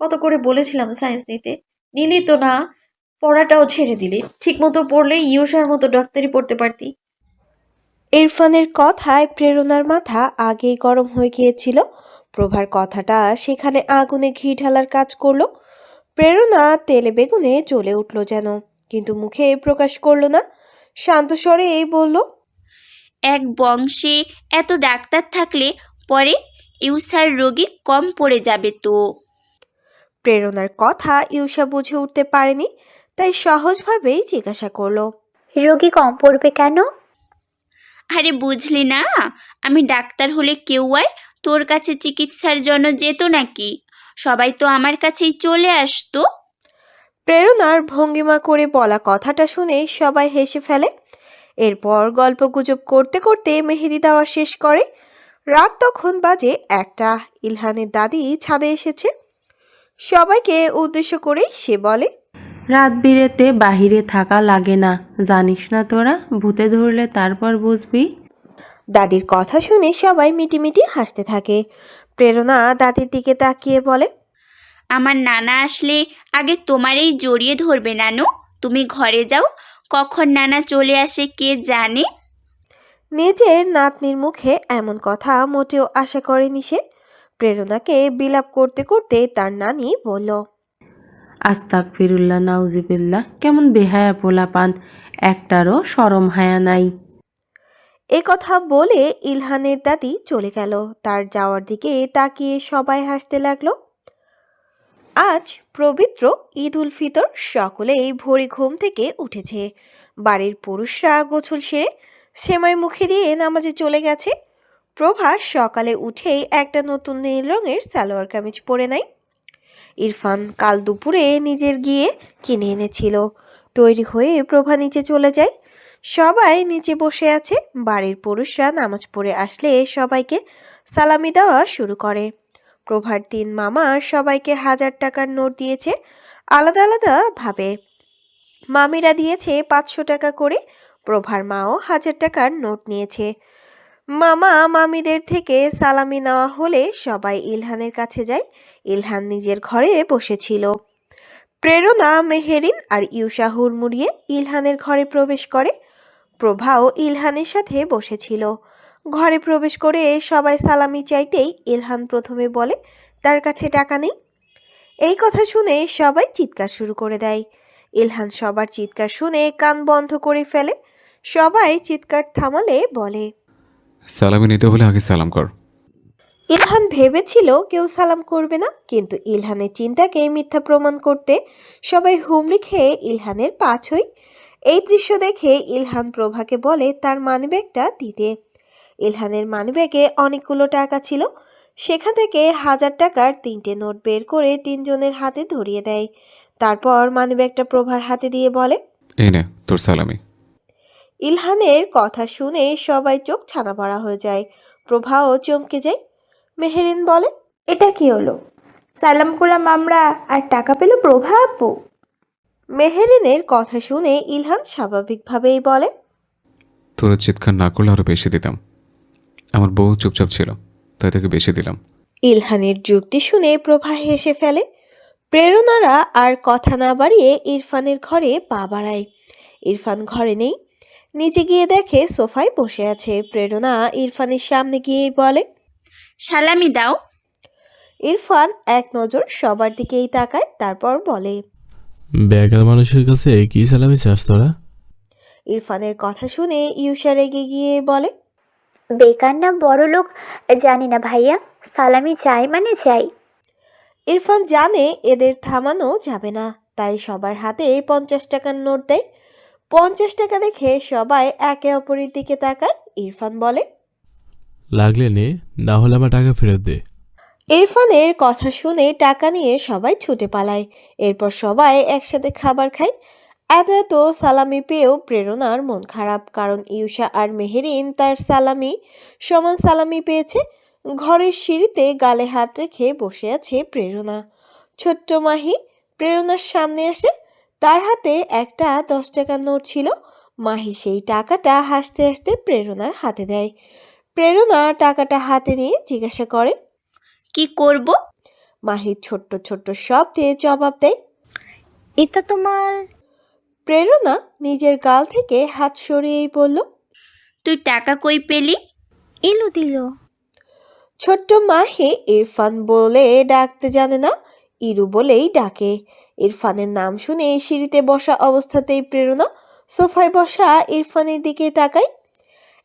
কত করে বলেছিলাম সায়েন্স নিতে, নিলি তো না, পড়াটাও ছেড়ে দিলি। ঠিক মতো পড়লে ইউষার মতো ডাক্তারি পড়তে পারতি। ইরফানের কথায় প্রেরণার মাথা আগেই গরম হয়ে গিয়েছিল। প্রভার কথাটা সেখানে আগুনে ঘি ঢালার কাজ করলো। প্রেরণা তেলে বেগুনে জ্বলে উঠল যেন, কিন্তু মুখে প্রকাশ করলো না। শান্ত স্বরে এই বলল, এক বংশে এত ডাক্তার থাকলে পরে ইউসার রোগী কম পড়ে যাবে তো। প্রেরণার কথা ইউষা বুঝে উঠতে পারেনি, তাই সহজভাবেই জিজ্ঞাসা করলো, রোগী কম পড়বে কেন? আরে বুঝলি না, আমি ডাক্তার হলে কেউ আর তোর কাছে চিকিৎসার জন্য যেত নাকি? সবাই তো আমার কাছেই চলে আসতো। প্রেরণার ভঙ্গিমা করে বলা কথাটা শুনে সবাই হেসে ফেলে। এরপর গল্পগুজব করতে করতে মেহেদি দেওয়া শেষ করে। রাত তখন বাজে 1টা। ইলহানের দাদি ছাদে এসেছে। সবাইকে উদ্দেশ্য করে সে বলে, রাত বিরেতে বাহিরে থাকা লাগে না, জানিস না তোরা? ভূতে ধরলে তারপর বুঝবি। দাদির কথা শুনে সবাই মিটিমিটি হাসতে থাকে। প্রেরণা দাদির দিকে তাকিয়ে বলে, আমার নানা আসলে আগে তোমারই জড়িয়ে ধরবে নানু। তুমি ঘরে যাও, কখন নানা চলে আসে কে জানে। নিজের নাতনির মুখে এমন কথা মোটেও আশা করেনি সে। প্রেরণাকে বিলাপ করতে করতে তার নানি বলল, আস্তাক ফিরুল্লাহ নাউজিবিল্লাহ, কেমন বেহায়া পোলাপান, একটারও শরম হায়া নাই। এ কথা বলে ইলহানের দাদি চলে গেল। তার যাওয়ার দিকে তাকিয়ে সবাই হাসতে লাগলো। আজ পবিত্র ঈদ উল ফিতর। সকলেই ভোরে ঘুম থেকে উঠেছে। বাড়ির পুরুষরা গোসল সেরে সেমাই মুখে দিয়ে নামাজে চলে গেছে। প্রভা সকালে উঠেই একটা নতুন নীল রঙের সালোয়ার কামিজ পরে নেয়। ইরফান কাল দুপুরে নিজের গিয়ে কিনে এনেছিল। তৈরি হয়ে প্রভা নিচে চলে যায়। সবাই নিচে বসে আছে। বাড়ির পুরুষরা নামাজ পড়ে আসলে সবাইকে সালামি দেওয়া শুরু করে। প্রভার 3 মামা সবাইকে 1000 টাকার নোট দিয়েছে আলাদা আলাদা ভাবে। মামিরা দিয়েছে 500 টাকা করে। প্রভার মাও 1000 টাকার নোট নিয়েছে। মামা মামিদের থেকে সালামি নেওয়া হলে সবাই ইলহানের কাছে যায়। ইলহান নিজের ঘরে বসেছিল। প্রেরণা, মেহেরিন আর ইউষা হুড়মুড়িয়ে ইলহানের ঘরে প্রবেশ করে। প্রভাও ইলহানের সাথে বসেছিল। ঘরে প্রবেশ করে সবাই সালামি চাইতেই ইলহান প্রথমে বলে তার কাছে টাকা নেই। এই কথা শুনে সবাই চিৎকার শুরু করে দেয়। ইলহান সবার চিৎকার শুনে কান বন্ধ করে ফেলে। সবাই চিৎকার থামালে বলে, সালামি নিতে হলে আগে সালাম কর। ইলহান ভেবেছিল কেউ সালাম করবে না, কিন্তু ইলহানের চিন্তাকে মিথ্যা প্রমাণ করতে সবাই হুমড়ি খেয়ে ইলহানের পা ছুঁয়। এই দৃশ্য দেখে ইলহান প্রভাকে বলে তার মানিব্যাগটা দিতে। ইলহানের মানিব্যাগে অনেকগুলো টাকা ছিল। সেখান থেকে 1000 টাকার 3টে নোট বের করে 3 জনের হাতে ধরিয়ে দেয়। তারপর মানিব্যাগটা প্রভার হাতে দিয়ে বলে, এই নে তোর সালামি। ইলহানের কথা শুনে সবাই চোখ ছানা বড়া হয়ে যায়। প্রভাও চমকে যায়। মেহেরিন বলে। এটা কি হলো? সালাম করলাম আমরা আর টাকা পেল প্রভা আপু। মেহেরিনের কথা শুনে ইলহান স্বাভাবিকভাবেই বলে, তোরা চিৎকার না করলে আরও বেশি দিতাম। আমার বউ চুপচাপ ছিল, তাই তাকে বেশি দিলাম। ইলহানের যুক্তি শুনে প্রভা হেসে ফেলে। প্রেরণারা আর কথা না বাড়িয়ে ইরফানের ঘরে পা বাড়ায়। ইরফান ঘরে নেই। নিচে গিয়ে দেখে সোফায় বসে আছে। প্রেরণা ইরফানের সামনে গিয়েই বলে, সালামি দাও। ইরফান এক নজর সবার দিকেই তাকায়, তারপর বলে, বেকার মানুষের কাছে কি সালামি চাস তোরা? ইরফানের কথা শুনে ইউসা রেগে গিয়ে বলে, বেকার না বড় লোক জানি না ভাইয়া, সালামি চাই মানে চাই। ইরফান জানে এদের থামানো যাবে না, তাই সবার হাতে 50 টাকার নোট দেয়। 50 টাকা দেখে সবাই একে অপরের দিকে তাকায়। ইরফান বলে, লাগলে নে, না হলে আমার টাকা ফেরত দে। ইরফানের কথা শুনে টাকা নিয়ে সবাই ছুটে পালায়। এরপর সবাই একসাথে খাবার খায়। এত এত সালামি পেয়েও প্রেরণার মন খারাপ, কারণ ইউসা আর মেহেরিন তার সমান সালামি পেয়েছে। ঘরের সিঁড়িতে গালে হাত রেখে বসে আছে প্রেরণা। ছোট্ট মাহি প্রেরণার সামনে আসে। তার হাতে একটা 10 টাকার নোট ছিল। মাহি সেই টাকাটা হাসতে হাসতে প্রেরণার হাতে দেয়। প্রেরণা টাকাটা হাতে নিয়ে জিজ্ঞাসা করে, কি করব? মাহির ছোট্ট ছোট্ট শব্দে জবাব দেয়, এটা তোমার? প্রেরণা নিজের গাল থেকে হাত সরিয়েই বলল, তুই টাকা কই পেলি? এলো দিল। ছোট্ট মাহি ইরফান বলে ডাকতে জানে না, ইরু বলেই ডাকে। ইরফানের নাম শুনে সিঁড়িতে বসা অবস্থাতেই প্রেরণা সোফায় বসা ইরফানের দিকে তাকায়।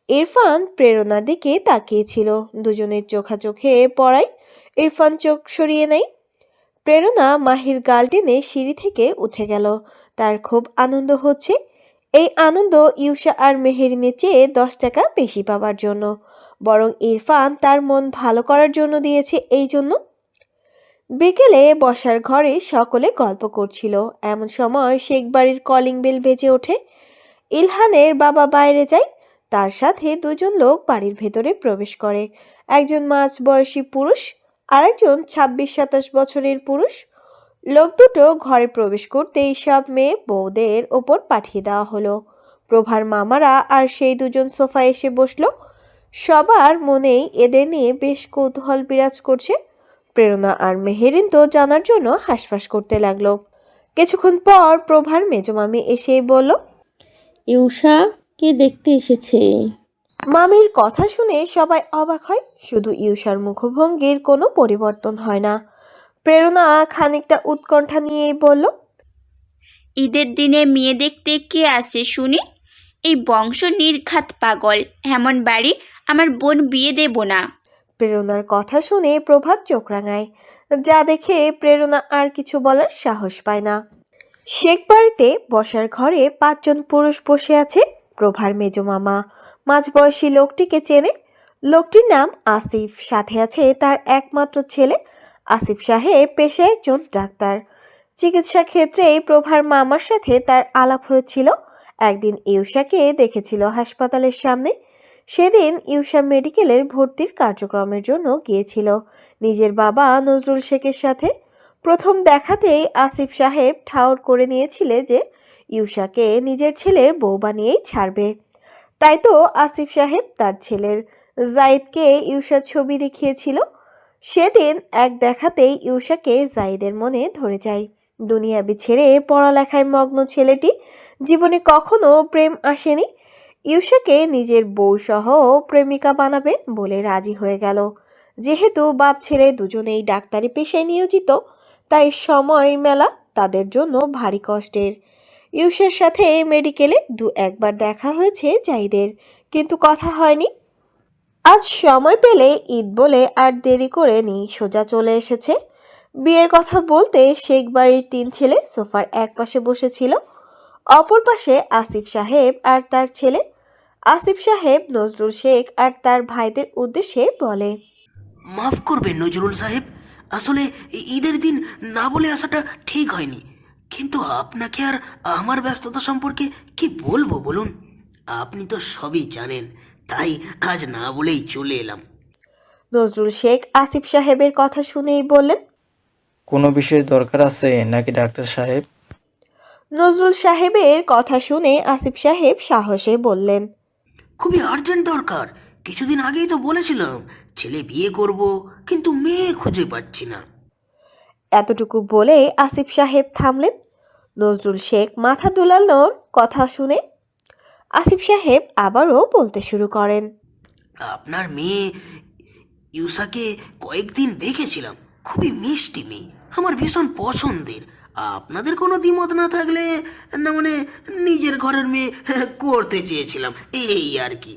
ইরফান প্রেরণার দিকে তাকিয়েছিল। দুজনের চোখাচোখে পড়ায় ইরফান চোখ সরিয়ে নেয়। প্রেরণা মাহির গাল টেনে সিঁড়ি থেকে উঠে গেল। তার খুব আনন্দ হচ্ছে। এই আনন্দ ইউসা আর মেহেরিনের চেয়ে 10 টাকা বেশি পাওয়ার জন্য, বরং ইরফান তার মন ভালো করার জন্য দিয়েছে এই জন্য। বিকেলে বসার ঘরে সকলে গল্প করছিল। এমন সময় শেখ বাড়ির কলিং বেল বেজে ওঠে। ইলহানের বাবা বাইরে যায়। তার সাথে দুজন লোক বাড়ির ভেতরে প্রবেশ করে। একজন মাঝবয়সী পুরুষ আর একজন 26-27 বছরের পুরুষ। লোক দুটো ঘরে প্রবেশ করতেই সব মেয়ে বউদের ওপর পাঠিয়ে দেওয়া হলো। প্রভার মামারা আর সেই দুজন সোফায় এসে বসলো। সবার মনেই এদের নিয়ে বেশ কৌতূহল বিরাজ করছে। প্রেরণা আর মেহেরিন তো জানার জন্য হাঁসফাঁস করতে লাগলো। কিছুক্ষণ পর প্রভার মেজমামি এসেই বলল, ইউষা কে দেখতে এসেছে? মামির কথা শুনে সবাই অবাক হয়, শুধু ইউসার মুখভঙ্গির কোনো পরিবর্তন হয় না। প্রেরণা খানিকটা উৎকণ্ঠা নিয়েই বলল, ঈদের দিনে মেয়ে দেখতে কে আসে শুনি? এই বংশ নির্ঘাত পাগল। এমন বাড়ি আমার বোন বিয়ে দেব না। প্রেরণার কথা শুনে প্রভাত চোখ রাঙায়। যা দেখে প্রেরণা আর কিছু বলার সাহস পায় না। শেখ বাড়িতে বসার ঘরে 5 জন পুরুষ বসে আছে। প্রভার মেজমামা মাঝবয়সী লোকটিকে চেনে। লোকটির নাম আসিফ, সাথে আছে তার একমাত্র ছেলে। আসিফ সাহেব পেশায় একজন ডাক্তার। চিকিৎসা ক্ষেত্রে প্রভার মামার সাথে তার আলাপ হয়েছিল। একদিন ইউসাকে দেখেছিল হাসপাতালের সামনে। সেদিন ইউসা মেডিকেলের ভর্তির কার্যক্রমের জন্য গিয়েছিল নিজের বাবা নজরুল শেখের সাথে। প্রথম দেখাতেই আসিফ সাহেব ঠাউর করে নিয়েছিলেন যে ইউসাকে নিজের ছেলের বউ বানিয়েই ছাড়বে। তাই তো আসিফ সাহেব তার ছেলের জাইদকে ইউসার ছবি দেখিয়েছিল। সেদিন এক দেখাতেই ইউসাকে জাইদের মনে ধরে যায়। দুনিয়াবি ছেড়ে পড়ালেখায় মগ্ন ছেলেটি জীবনে কখনো প্রেম আসেনি। ইউসাকে নিজের বউ সহ প্রেমিকা বানাবে বলে রাজি হয়ে গেল। যেহেতু বাপ ছেলে দুজনেই ডাক্তারি পেশায় নিয়োজিত, তাই সময় মেলা তাদের জন্য ভারী কষ্টের। ইউসার সাথে মেডিকেলে 2-1বার দেখা হয়েছে জাইদের, কিন্তু কথা হয়নি। আজ সময় পেলে ঈদ বলে আর দেরি করে নি, সোজা চলে এসেছে। বিয়ের কথা বলতে শেখ বাড়ির 3 ছেলে সোফার এক পাশে বসেছিল, অপর পাশে আসিফ সাহেব আর তার ছেলে। আসিফ সাহেব নজরুল শেখ আর তার ভাইদের উদ্দেশ্যে বলে, মাফ করবেন নজরুল সাহেব, আসলে ঈদের দিন না বলে আসাটা ঠিক হয়নি, কিন্তু আপনাকে আর আমার ব্যস্ততা সম্পর্কে কি বলবো বলুন? আপনি তো সবই জানেন, তাই আজ না বলেই চলে এলাম। নজরুল শেখ আসিফ সাহেবের কথা শুনেই বললেন, কোনো বিশেষ দরকার আছে নাকি ডাক্তার সাহেব? নজরুল সাহেবের কথা শুনে আসিফ সাহেব সাহসে বললেন, খুবই আর্জেন্ট দরকার। কিছুদিন আগেই তো বলেছিলাম ছেলে বিয়ে করব, কিন্তু মেয়ে খুঁজে পাচ্ছি না। এতটুকু বলে আসিফ সাহেব থামলেন। নজরুল শেখ মাথা দুলানোর কথা শুনে আসিফ সাহেব আবারও বলতে শুরু করেন, আপনার মেয়ে ইউসাকে কয়েকদিন দেখেছিলাম, খুবই মিষ্টি মেয়ে, আমার ভীষণ পছন্দের। আপনাদের কোনো দ্বিমত না থাকলে, না মানে নিজের ঘরের মেয়ে করতে চেয়েছিলাম, এই আর কি।